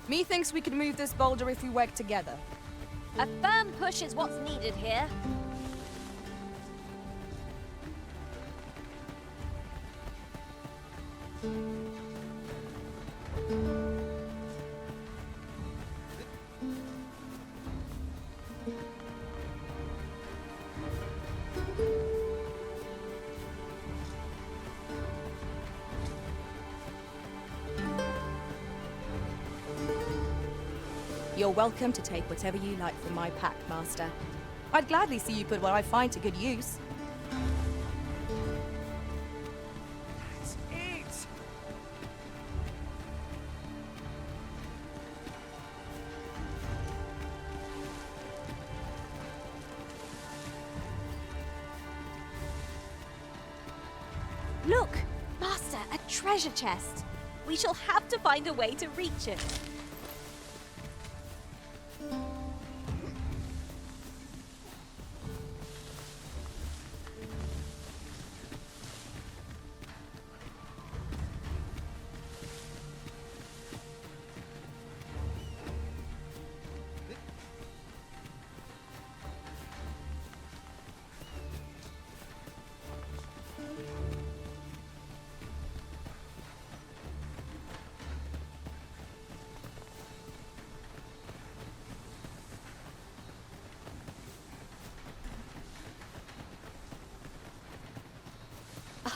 Methinks we could move this boulder if we work together. A firm push is what's needed here. You're welcome to take whatever you like from my pack, Master. I'd gladly see you put what I find to good use. That's it! Look! Master, a treasure chest. We shall have to find a way to reach it.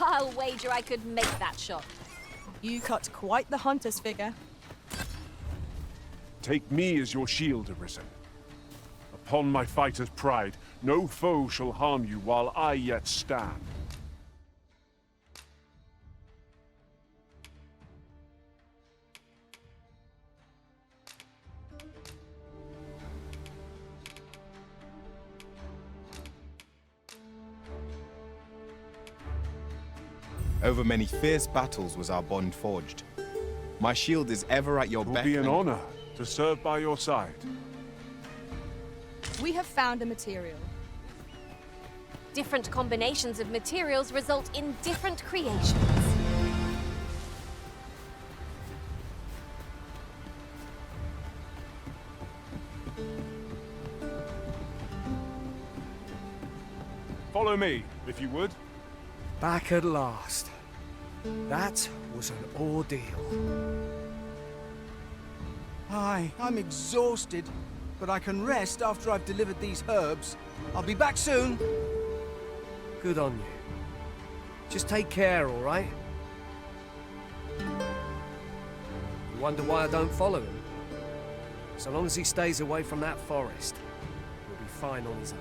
I'll wager I could make that shot. You cut quite the hunter's figure. Take me as your shield, Arisen. Upon my fighter's pride, no foe shall harm you while I yet stand. Over many fierce battles was our bond forged. My shield is ever at your beck. It will be an honor to serve by your side. We have found a material. Different combinations of materials result in different creations. Follow me, if you would. Back at last. That was an ordeal. Aye, I'm exhausted, but I can rest after I've delivered these herbs. I'll be back soon. Good on you. Just take care, all right? You wonder why I don't follow him? So long as he stays away from that forest, he'll be fine on his own.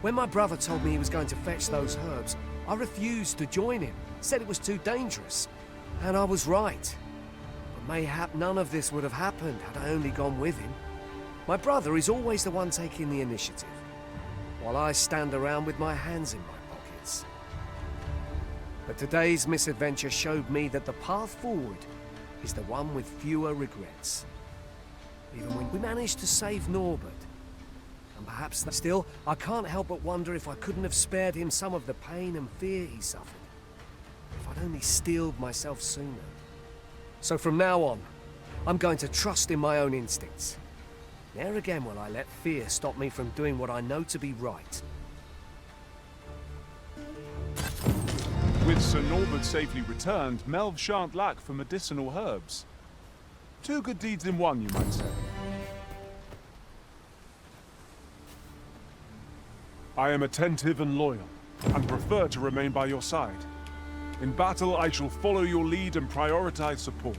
When my brother told me he was going to fetch those herbs, I refused to join him, said it was too dangerous. And I was right. But mayhap none of this would have happened had I only gone with him. My brother is always the one taking the initiative, while I stand around with my hands in my pockets. But today's misadventure showed me that the path forward is the one with fewer regrets. Even when we managed to save Norbert, and perhaps still, I can't help but wonder if I couldn't have spared him some of the pain and fear he suffered. If I'd only steeled myself sooner. So from now on, I'm going to trust in my own instincts. Never again will I let fear stop me from doing what I know to be right. With Sir Norbert safely returned, Melv shan't lack for medicinal herbs. Two good deeds in one, you might say. I am attentive and loyal, and prefer to remain by your side. In battle, I shall follow your lead and prioritize support.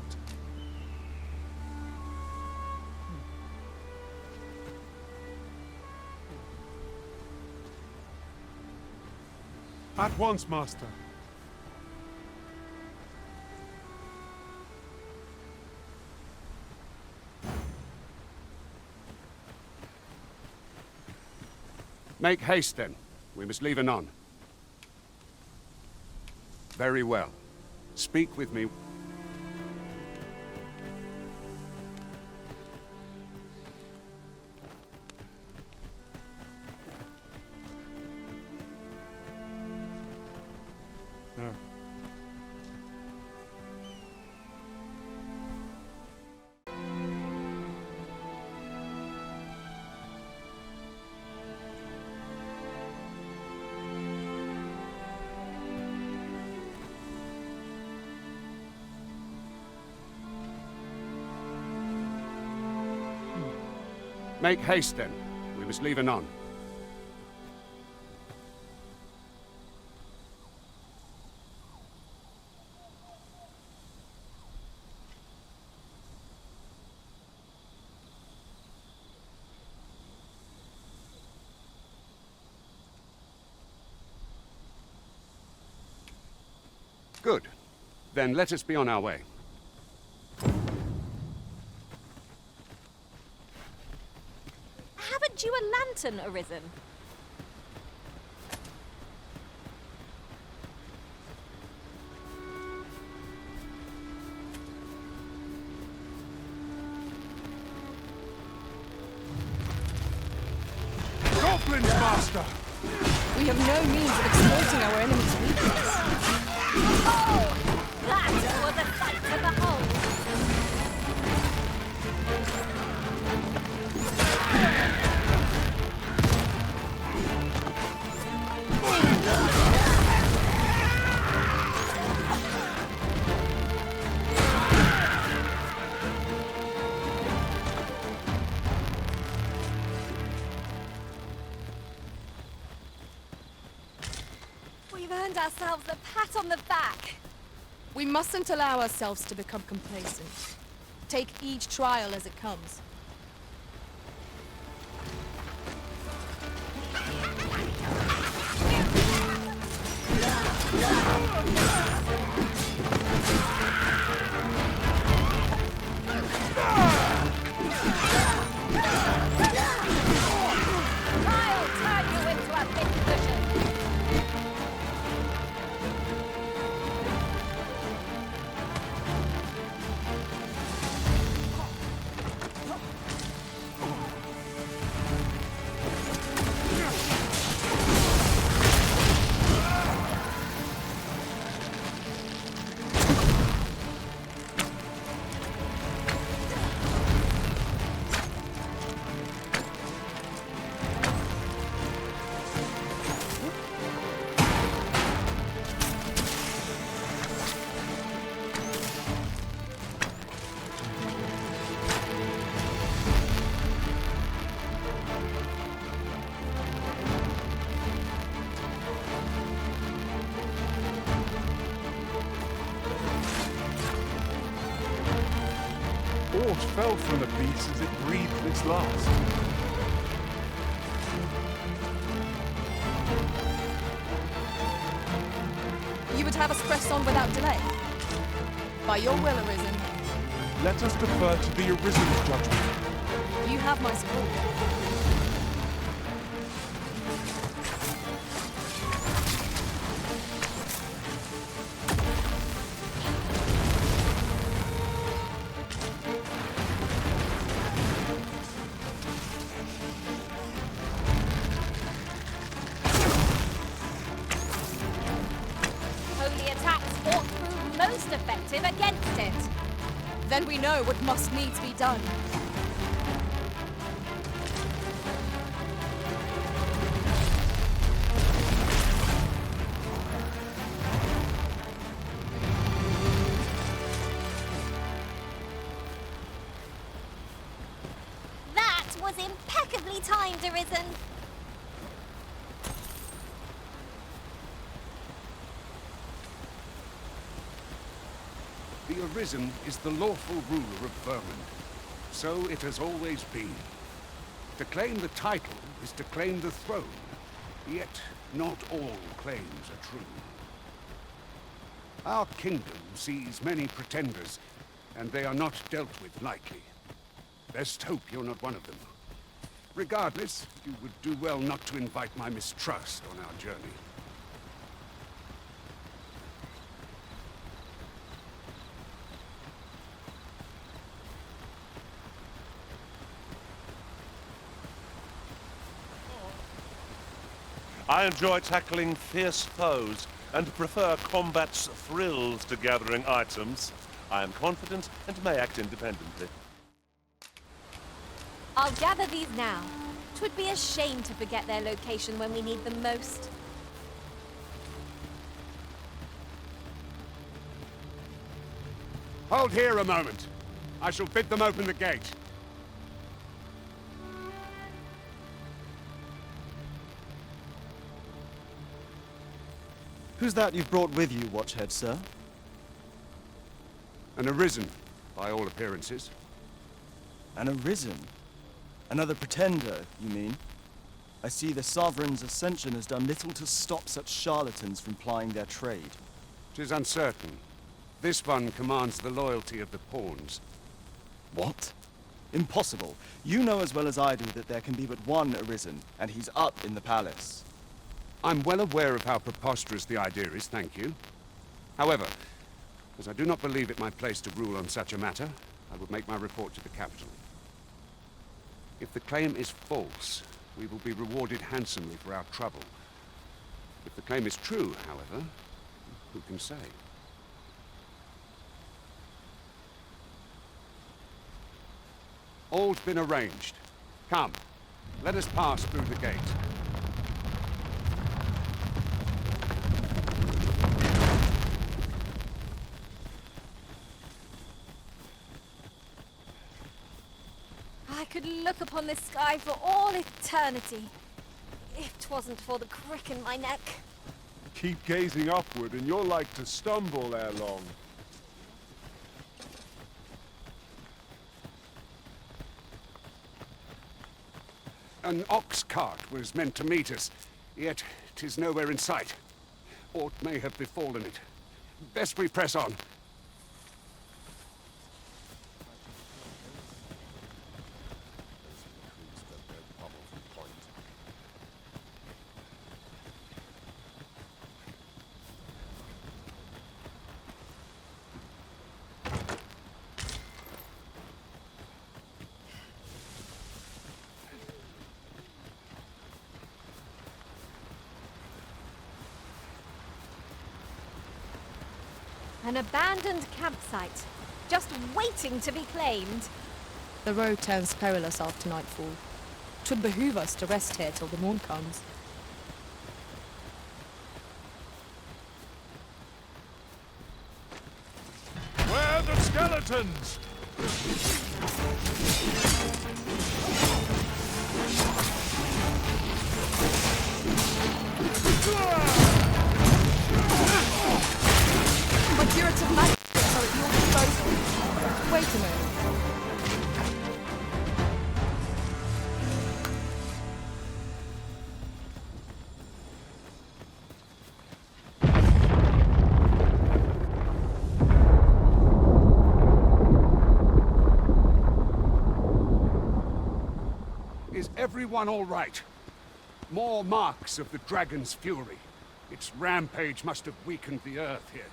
At once, Master. Make haste, then. We must leave anon. Very well. Speak with me. Make haste, then. We must leave anon. Good. Then let us be on our way. Haven't you a lantern arisen? Goblins, Master! We have no means of exploiting our enemy's weakness. Oh! That was a sight to behold! We've earned ourselves a pat on the back. We mustn't allow ourselves to become complacent. Take each trial as it comes. I'll turn you into a big cushion. Aught fell from the beast as it breathed its last. You would have us press on without delay? By your will, Arisen. Let us defer to the Arisen's judgment. You have my support. Holy attacks ought to prove most effective against it. Then we know what must needs be done. That was impeccably timed, Arisen. The Arisen is the lawful ruler of Vermund. So it has always been. To claim the title is to claim the throne. Yet, not all claims are true. Our kingdom sees many pretenders, and they are not dealt with lightly. Best hope you're not one of them. Regardless, you would do well not to invite my mistrust on our journey. I enjoy tackling fierce foes and prefer combat's thrills to gathering items. I am confident and may act independently. I'll gather these now. 'Twould be a shame to forget their location when we need them most. Hold here a moment. I shall bid them open the gate. Who's that you've brought with you, Watchhead, sir? An Arisen, by all appearances. An Arisen? Another pretender, you mean? I see the Sovereign's ascension has done little to stop such charlatans from plying their trade. 'Tis uncertain. This one commands the loyalty of the pawns. What? Impossible. You know as well as I do that there can be but one Arisen, and he's up in the palace. I'm well aware of how preposterous the idea is, thank you. However, as I do not believe it my place to rule on such a matter, I would make my report to the capital. If the claim is false, we will be rewarded handsomely for our trouble. If the claim is true, however, who can say? All's been arranged. Come, let us pass through the gate. I could look upon this sky for all eternity, if 'twasn't for the crick in my neck. Keep gazing upward and you're like to stumble ere long. An ox cart was meant to meet us, yet 'tis nowhere in sight. Aught may have befallen it. Best we press on. An abandoned campsite, just waiting to be claimed. The road turns perilous after nightfall. 'Twould behoove us to rest here till the morn comes. Where are the skeletons? My curative magic are at your disposal. Wait a minute. Is everyone all right? More marks of the dragon's fury. Its rampage must have weakened the earth here.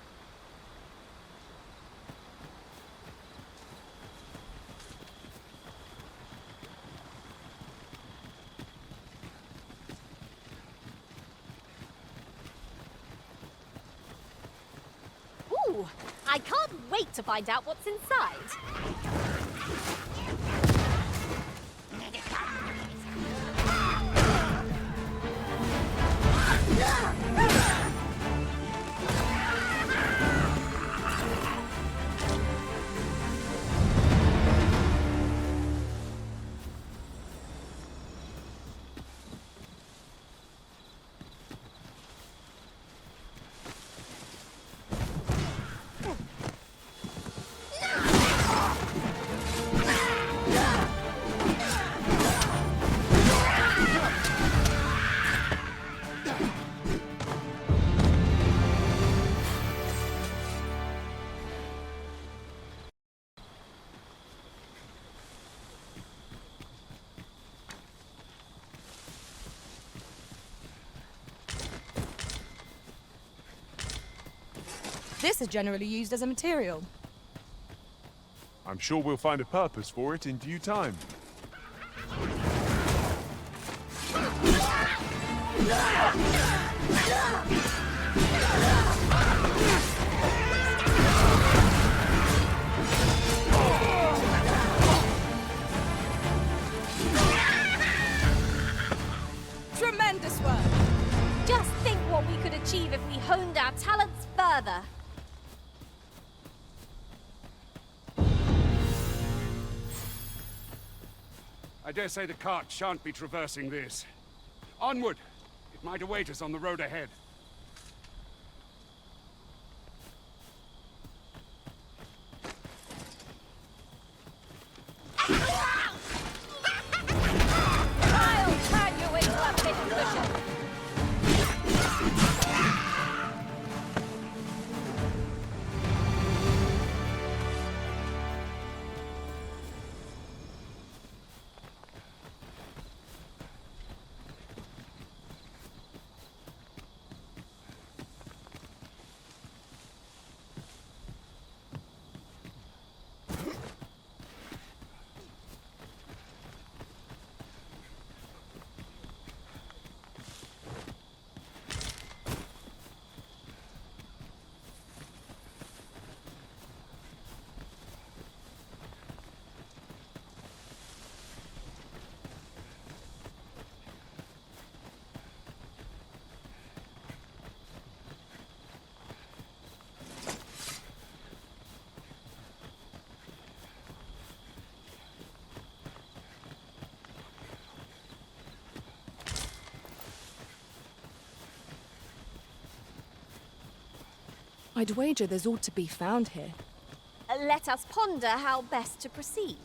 Ooh, I can't wait to find out what's inside. This is generally used as a material. I'm sure we'll find a purpose for it in due time. Tremendous work! Just think what we could achieve if we honed our talents further. I dare say the cart shan't be traversing this. Onward! It might await us on the road ahead. I'll turn you into a pincushion. I'd wager there's ought to be found here. Let us ponder how best to proceed.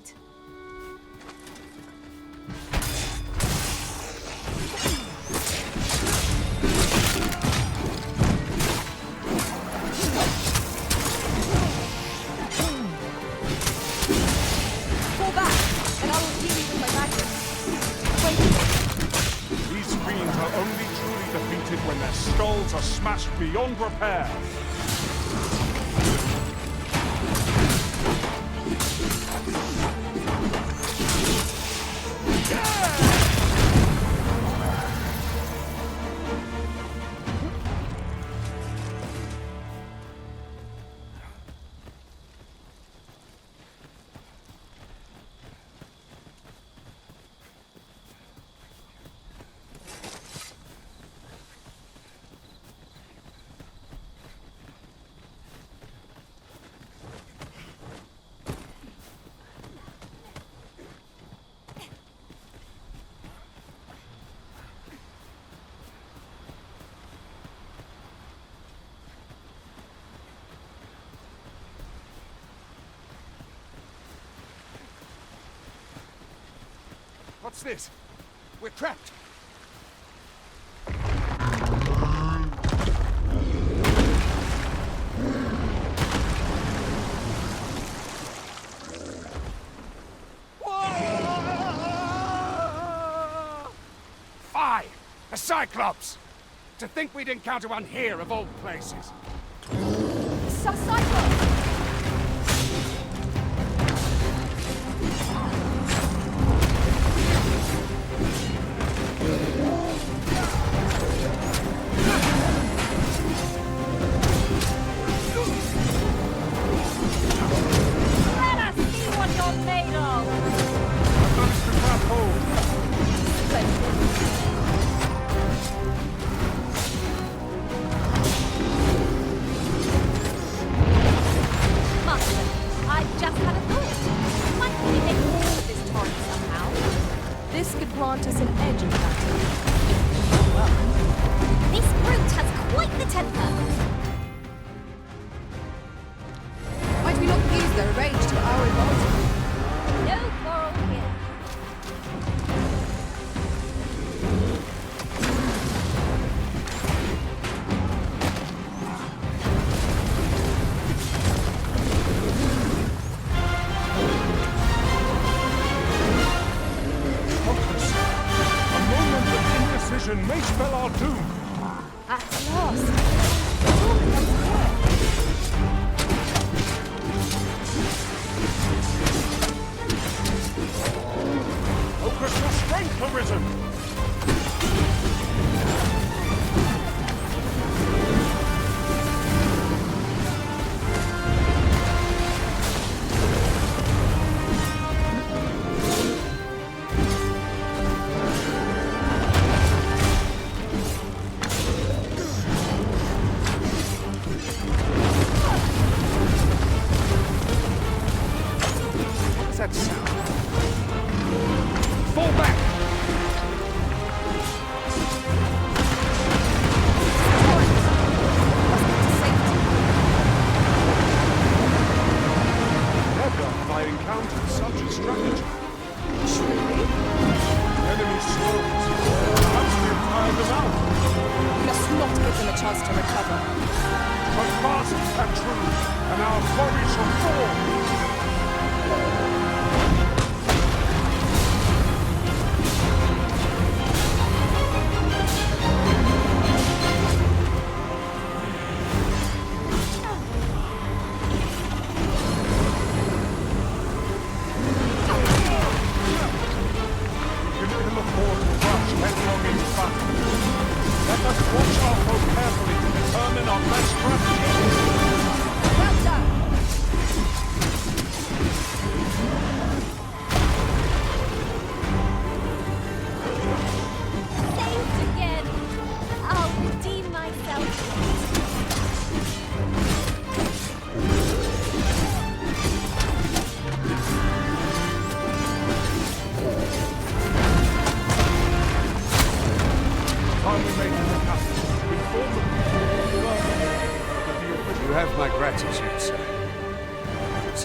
Fall back, and I will deal you with my magnets. These fiends are only truly defeated when their skulls are smashed beyond repair. What's this? We're trapped. Fie! A Cyclops! To think we'd encounter one here of all places. Cyclops! Let us see what you're made of! Managed to grab hold. Master, I've just had a thought. Might we make use of this torrent somehow? This could grant us an edge in battle. This brute has quite the temper. Might we not use their rage to our advantage? No quarrel here. Focus. A moment of indecision may spell our doom. At last! It all becomes clear. we shall fall!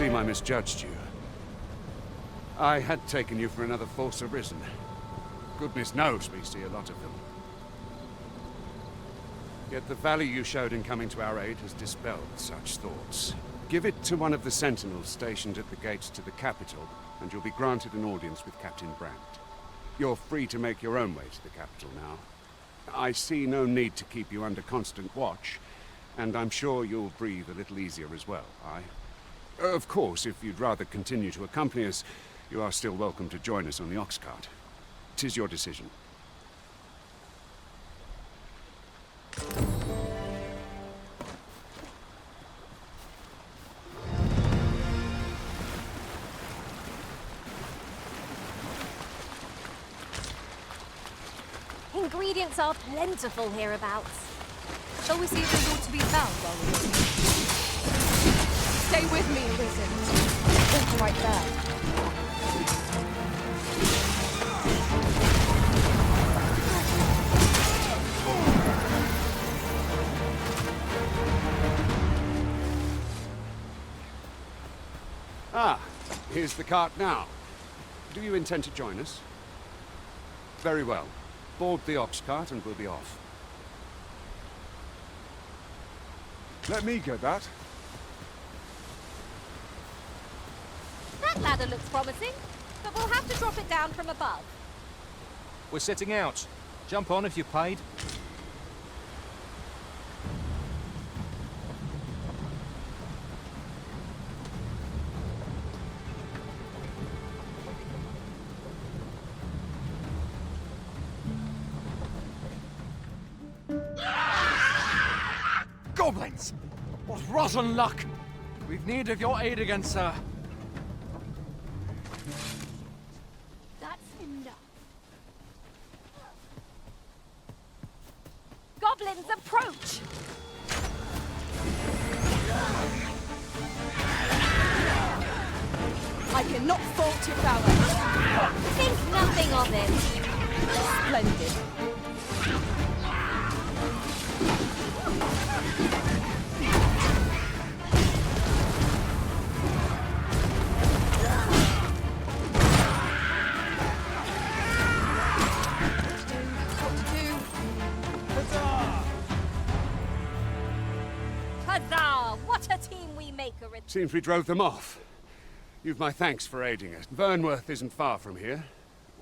I misjudged you. I had taken you for another Force Arisen. Goodness knows we see a lot of them. Yet the value you showed in coming to our aid has dispelled such thoughts. Give it to one of the sentinels stationed at the gates to the capital, and you'll be granted an audience with Captain Brandt. You're free to make your own way to the capital now. I see no need to keep you under constant watch, and I'm sure you'll breathe a little easier as well, aye? Of course, if you'd rather continue to accompany us, you are still welcome to join us on the ox cart. 'Tis your decision. Ingredients are plentiful hereabouts. Shall we see if there's aught to be found while we're waiting? Stay with me, Risen. It's right there. Ah, here's the cart now. Do you intend to join us? Very well. Board the ox cart and we'll be off. Let me get that. That ladder looks promising, but we'll have to drop it down from above. We're setting out. Jump on if you're paid. Goblins! What rotten luck! We've need of your aid again, sir. That's enough. Goblins approach! I cannot fault your prowess. Think nothing of it. Splendid. Huzzah! What a team we make a return. Seems we drove them off. You've my thanks for aiding us. Vernworth isn't far from here.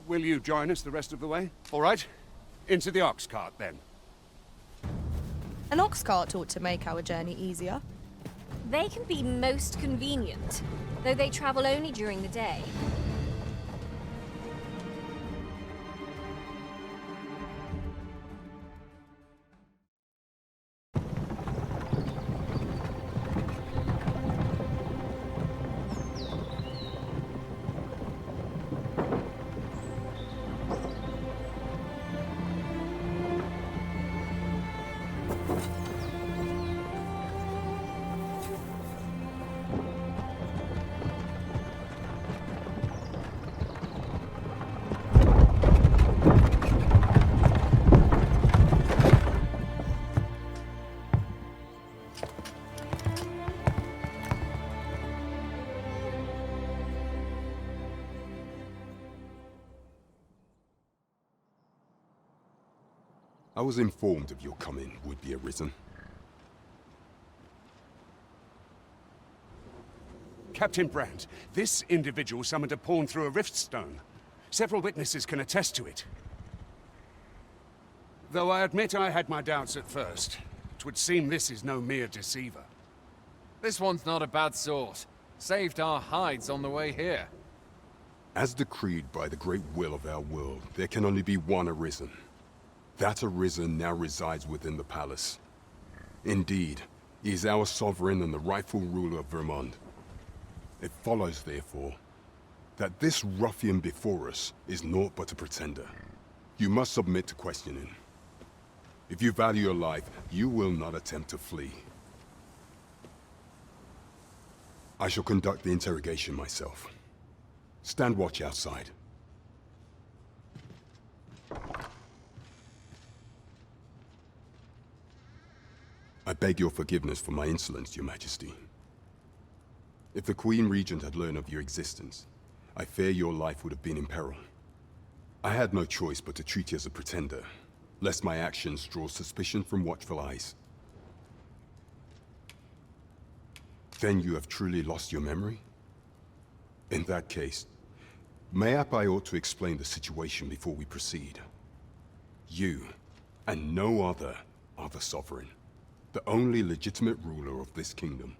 Will you join us the rest of the way? All right. Into the ox cart, then. An ox cart ought to make our journey easier. They can be most convenient, though they travel only during the day. I was informed of your coming, would be arisen. Captain Brandt, this individual summoned a pawn through a rift stone. Several witnesses can attest to it. Though I admit I had my doubts at first. It would seem this is no mere deceiver. This one's not a bad sort. Saved our hides on the way here. As decreed by the great will of our world, there can only be one Arisen. That Arisen now resides within the palace. Indeed, he is our sovereign and the rightful ruler of Vermont. It follows, therefore, that this ruffian before us is naught but a pretender. You must submit to questioning. If you value your life, you will not attempt to flee. I shall conduct the interrogation myself. Stand watch outside. I beg your forgiveness for my insolence, Your Majesty. If the Queen Regent had learned of your existence, I fear your life would have been in peril. I had no choice but to treat you as a pretender, lest my actions draw suspicion from watchful eyes. Then you have truly lost your memory? In that case, mayhap I ought to explain the situation before we proceed. You, and no other, are the sovereign, the only legitimate ruler of this kingdom.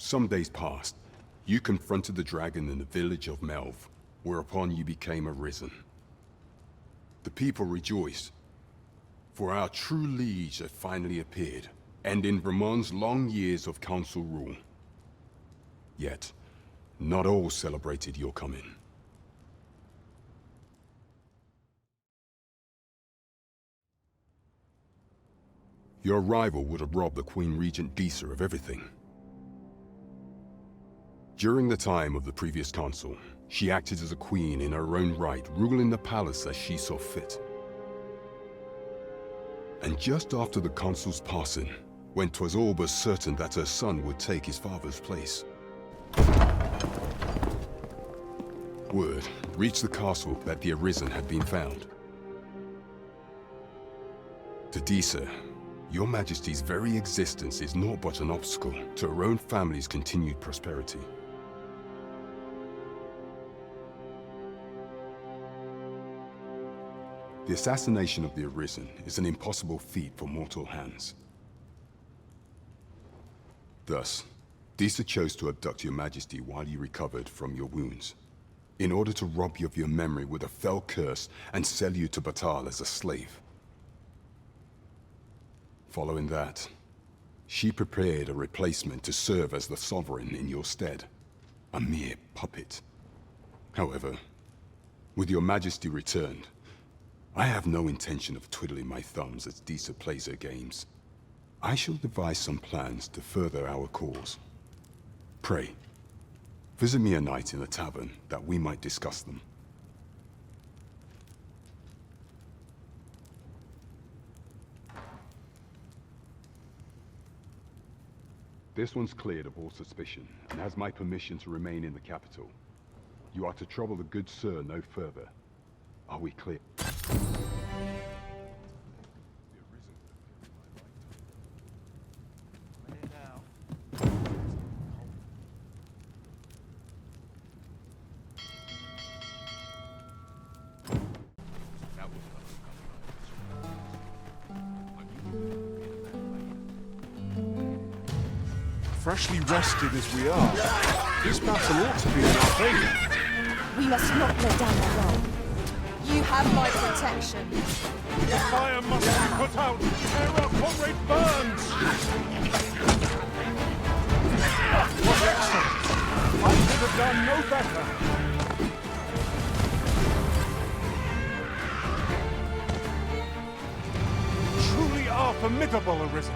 Some days past, you confronted the dragon in the village of Melv, whereupon you became Arisen. The people rejoiced, for our true liege had finally appeared, ending Vermont's long years of council rule. Yet, not all celebrated your coming. Your arrival would have robbed the Queen Regent Disa of everything. During the time of the previous council, she acted as a queen in her own right, ruling the palace as she saw fit. And just after the council's passing, when 'twas all but certain that her son would take his father's place, word reached the castle that the Arisen had been found. To Disa, your Majesty's very existence is naught but an obstacle to her own family's continued prosperity. The assassination of the Arisen is an impossible feat for mortal hands. Thus, Disa chose to abduct your Majesty while you recovered from your wounds, in order to rob you of your memory with a fell curse and sell you to Batal as a slave. Following that, she prepared a replacement to serve as the sovereign in your stead, a mere puppet. However, with your Majesty returned, I have no intention of twiddling my thumbs as Disa plays her games. I shall devise some plans to further our cause. Pray, visit me a night in the tavern that we might discuss them. This one's cleared of all suspicion and has my permission to remain in the capital. You are to trouble the good sir no further. Are we clear? Freshly rested as we are, this battle ought to be in our favor. We must not let down the wall. You have my protection. The fire must be put out ere our comrade burns! What excellent! I could have done no better. Truly are formidable, Arisen.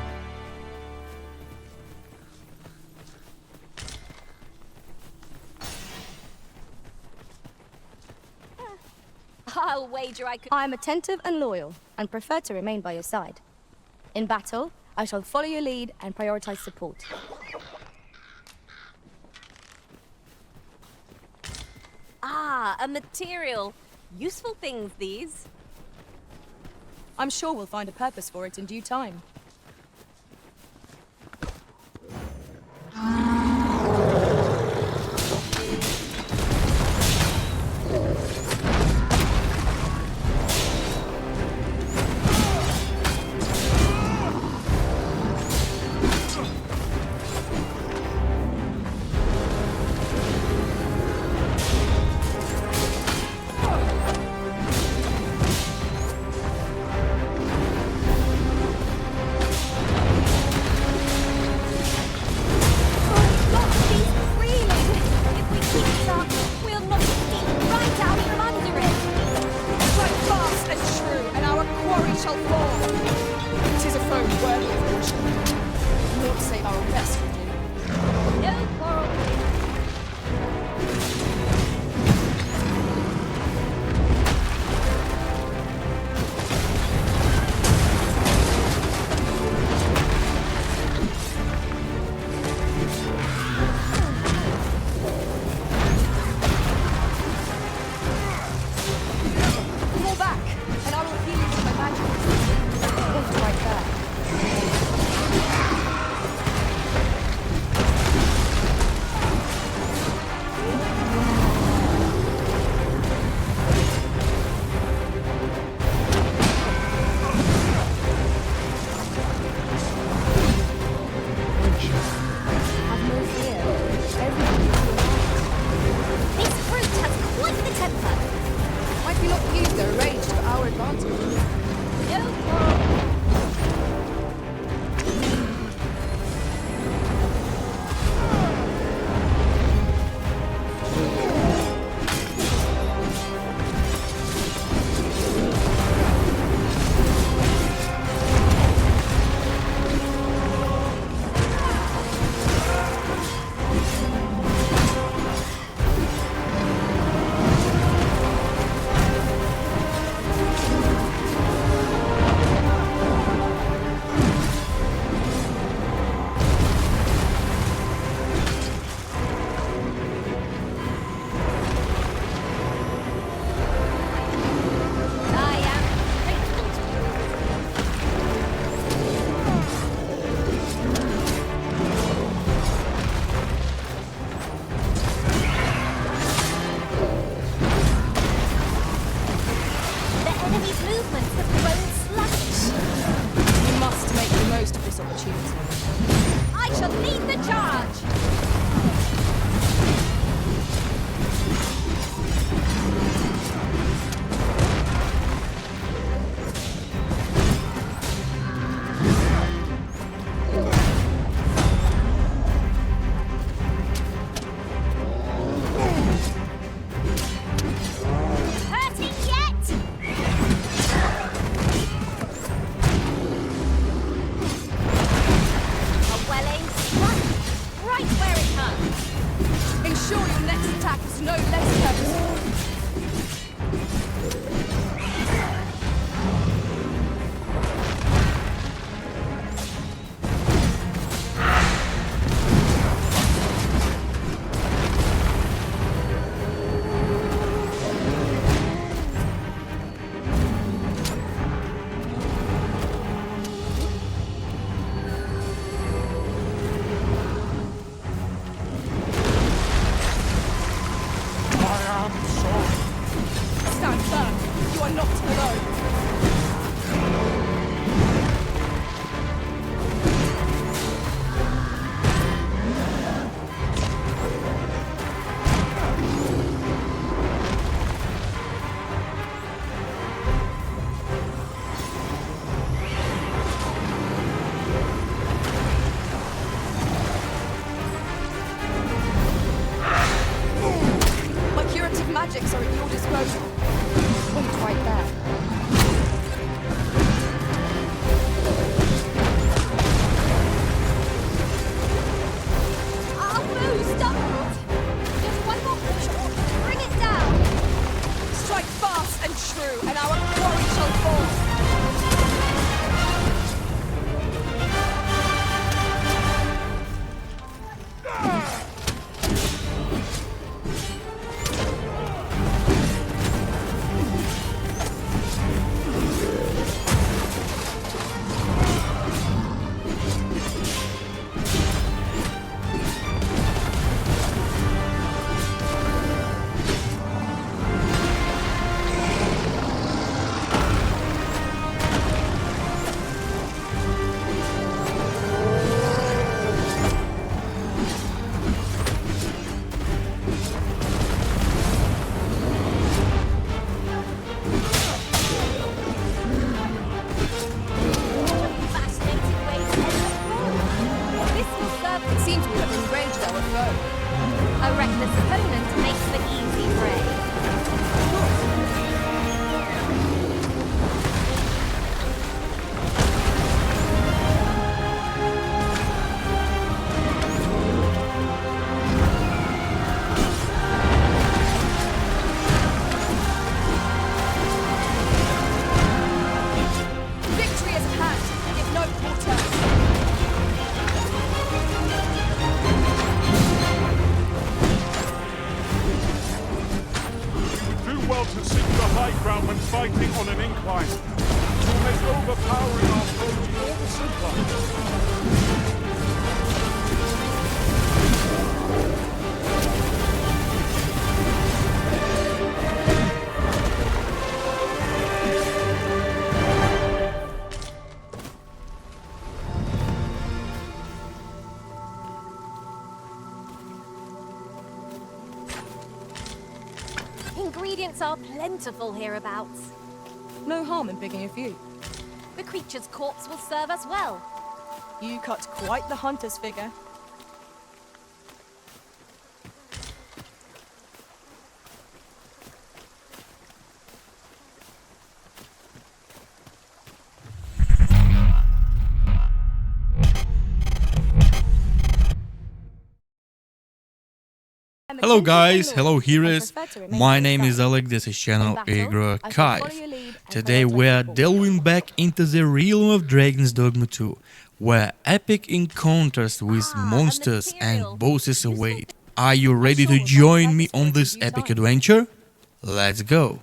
I'll wager I could... I am attentive and loyal, and prefer to remain by your side. In battle, I shall follow your lead and prioritize support. Ah, a material. Useful things, these. I'm sure we'll find a purpose for it in due time. sure your next attack is no less purposeful. Stand firm. You are not alone. My curative magics are at your disposal. Point right there. I'll move, Starlord. Just one more push. Bring it down. Strike fast and true, and our quarry shall fall. Fascinating way to end the war. This will serve. It seems we have enraged our foe. A reckless opponent makes for easy prey. Victory is at hand. Give no quarter. Do well to seek the high ground when fighting on an incline. It will make overpowering our foe all the simpler. Ingredients are plentiful hereabouts. No harm in picking a few. The creature's corpse will serve us well. You cut quite the hunter's figure. Hello guys, hello heroes, my name is Alec, this is channel Archive. Today we are delving back into the realm of Dragon's Dogma 2, where epic encounters with monsters and bosses await. Are you ready to join me on this epic adventure? Let's go!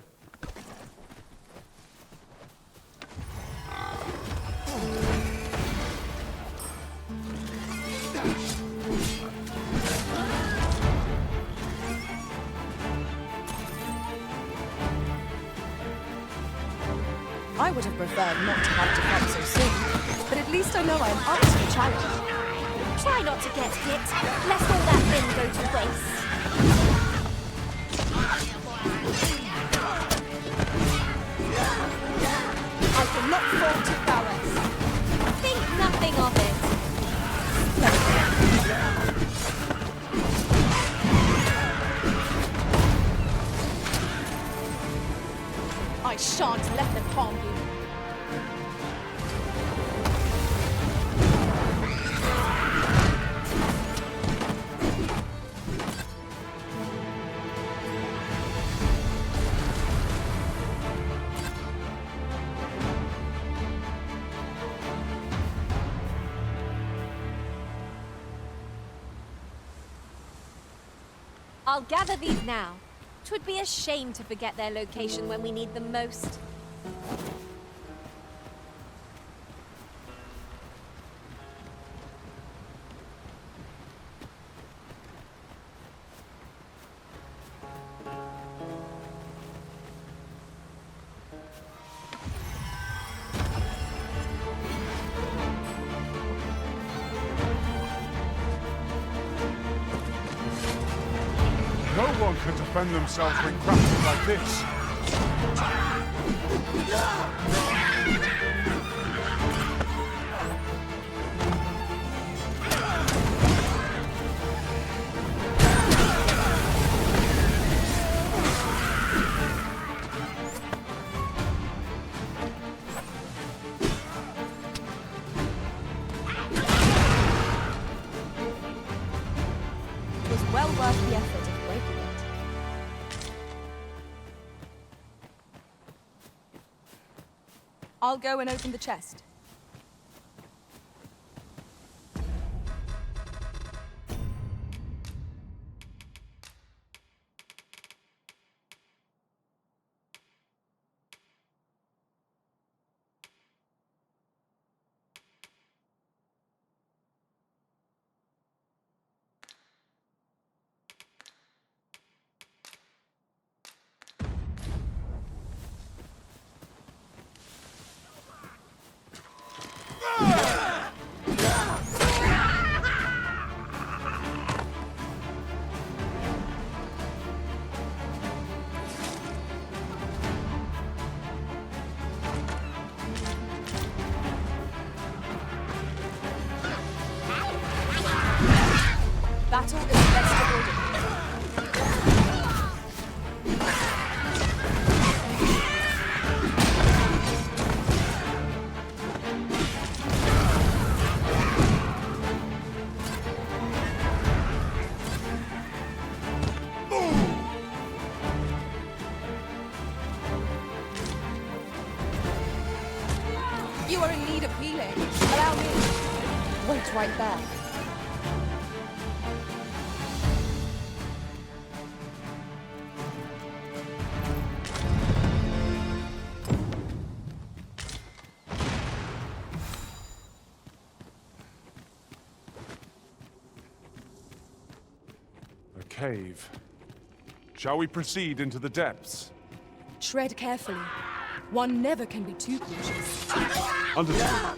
I would have preferred not to have to come so soon, but at least I know I am up to the challenge. Try not to get hit, lest all that wind go to waste. I cannot fall to prowess. Think nothing of it. I shan't let them harm you. I'll gather these now. 'Twould be a shame to forget their location when we need them most. No one can defend themselves when crafted like this. It was well worth the effort of breaking it. I'll go and open the chest. Battle is best avoided. You are in need of healing. Allow me. Wait right there. A cave. Shall we proceed into the depths? Tread carefully. One never can be too cautious. Understood.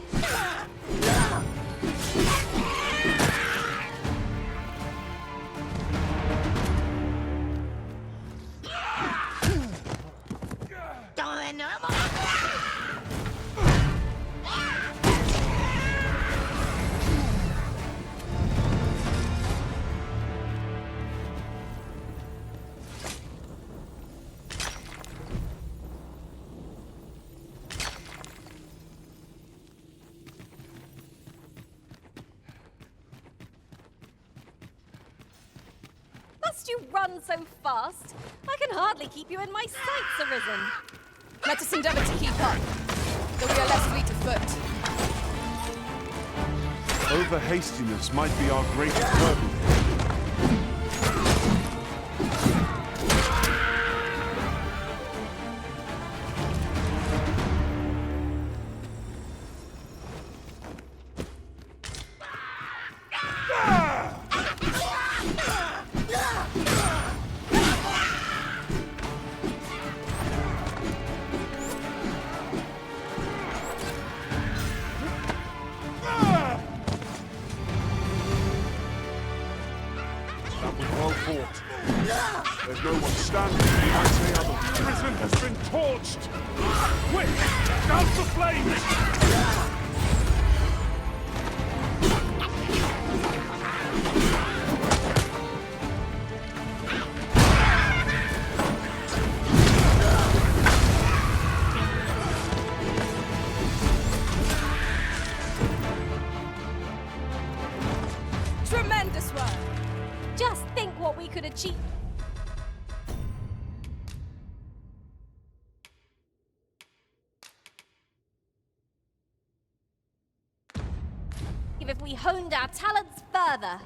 Must you run so fast? I can hardly keep you in my sights, Arisen. Let us endeavor to keep up, though we are less fleet of foot. Over hastiness might be our greatest burden. There's no one standing, you might say other. Prison has been torched! Quick! Douse the flames! Tremendous work! Just think what we could achieve. If we honed our talents further.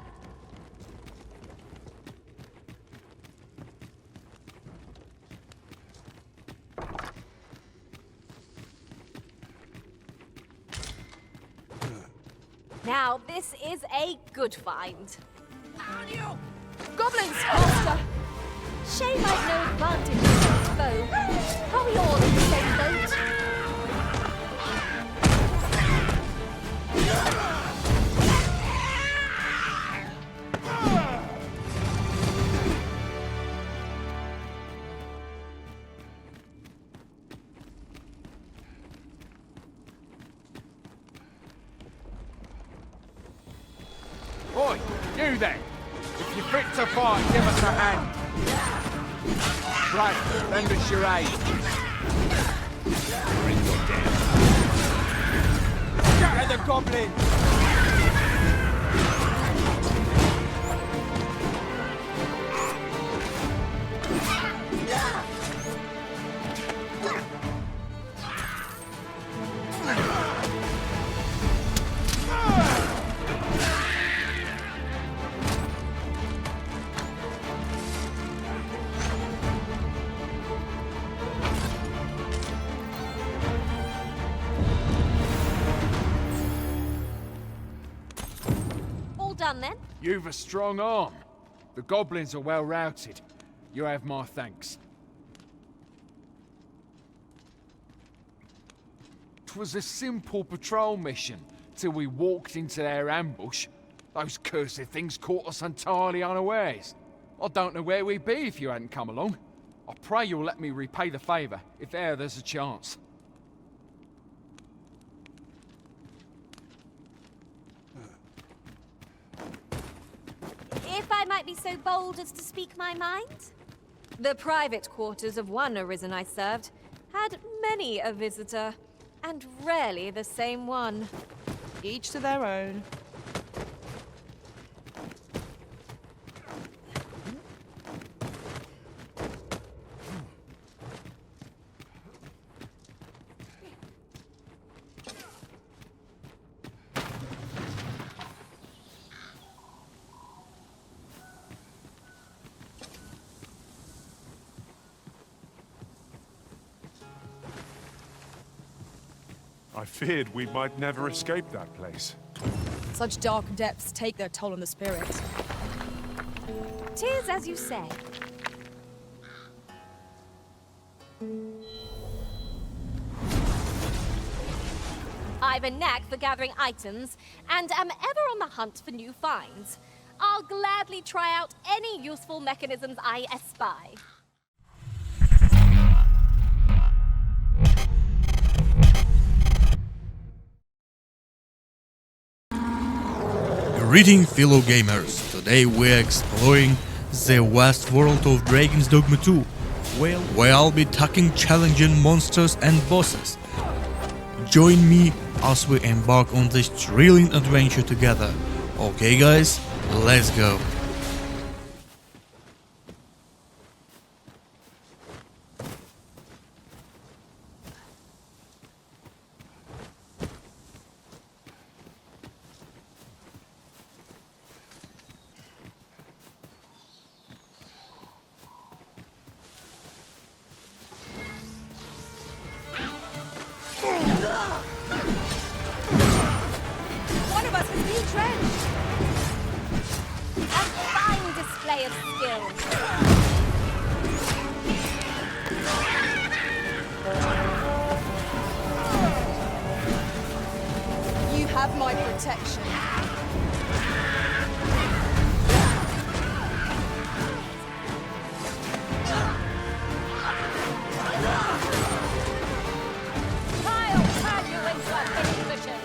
Now, this is a good find. Goblins, master! Shame I've no advantage against foe. Are we all in the same boat? Oi, you then! If you're fit to fight, give us a hand. Right, lend us your aid. Bring your damn. Get the goblin! Done then? You've a strong arm. The goblins are well routed. You have my thanks. 'Twas a simple patrol mission, till we walked into their ambush. Those cursed things caught us entirely unawares. I don't know where we'd be if you hadn't come along. I pray you'll let me repay the favour, if e'er there's a chance. If I might be so bold as to speak my mind? The private quarters of one Arisen I served had many a visitor, and rarely the same one. Each to their own. I feared we might never escape that place. Such dark depths take their toll on the spirit. 'Tis as you say. I've a knack for gathering items, and am ever on the hunt for new finds. I'll gladly try out any useful mechanisms I espy. Greeting fellow gamers, today we're exploring the vast world of Dragon's Dogma 2, where I'll be tackling challenging monsters and bosses. Join me as we embark on this thrilling adventure together. Okay guys, let's go. One of us has been drenched. A fine display of skill. You have my protection. I'll turn you into a hitting position.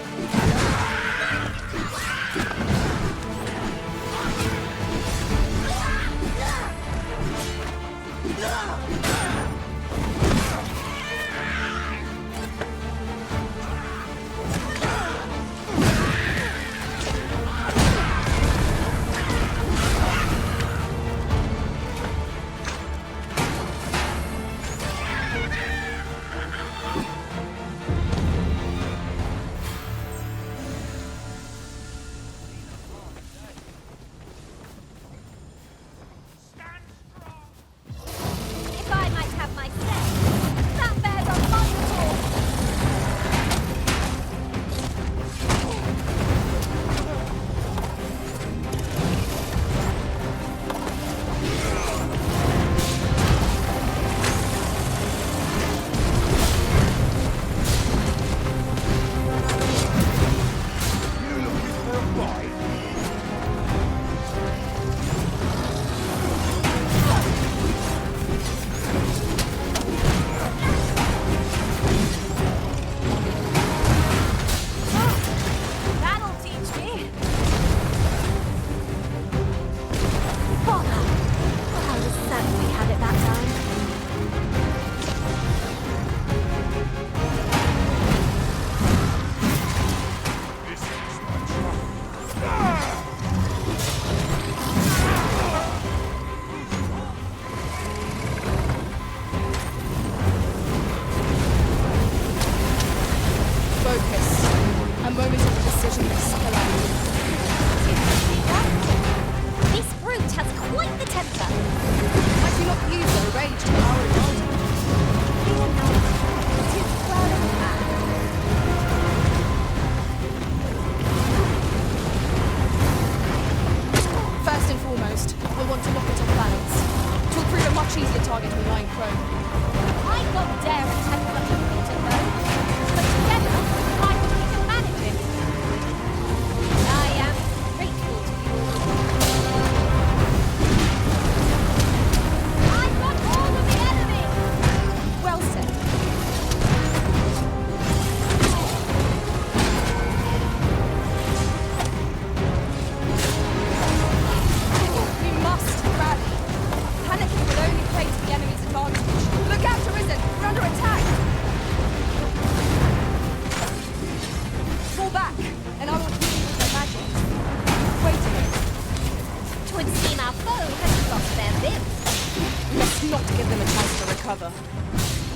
not give them a chance to recover.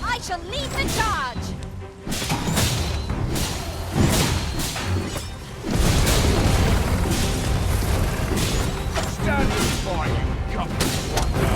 I shall lead the charge! Standing by, you gutless wonder!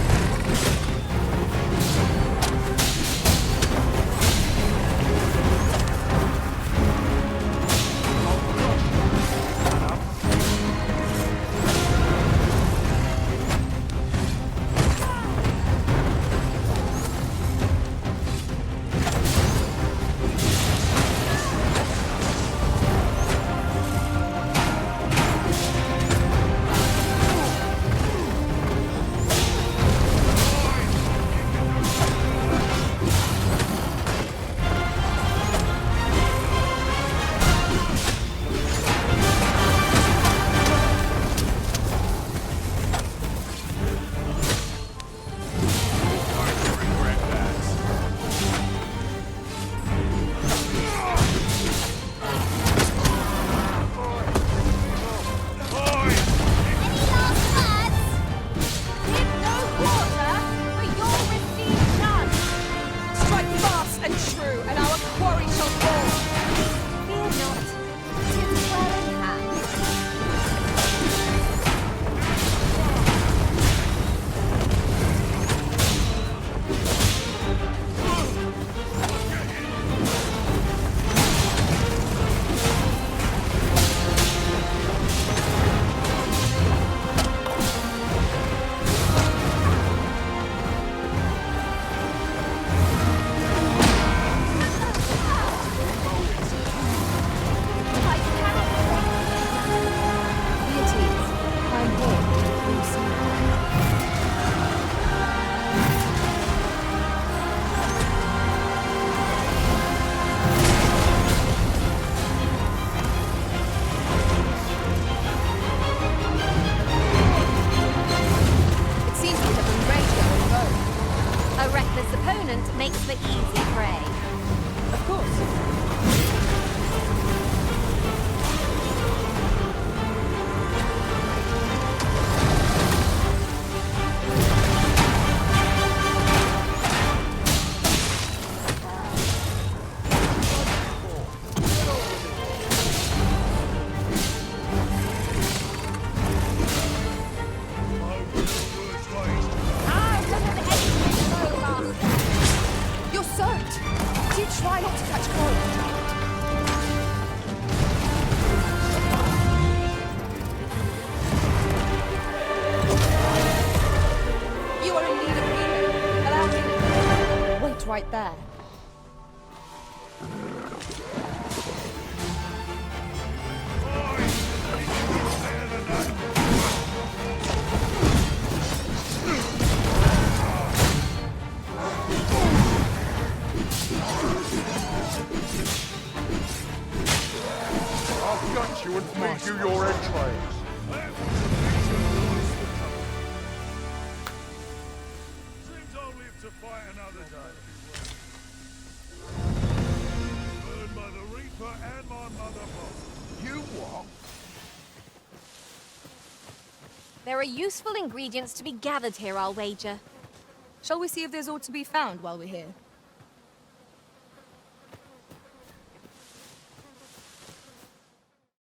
Makes for easy prey. Of course. Try not to catch cold. You are in need of healing. Allow me. Wait right there. You and feed you your entrails. Seems I'll live to fight another day. Burned by the Reaper and my mother both. You what? There are useful ingredients to be gathered here, I'll wager. Shall we see if there's aught to be found while we're here?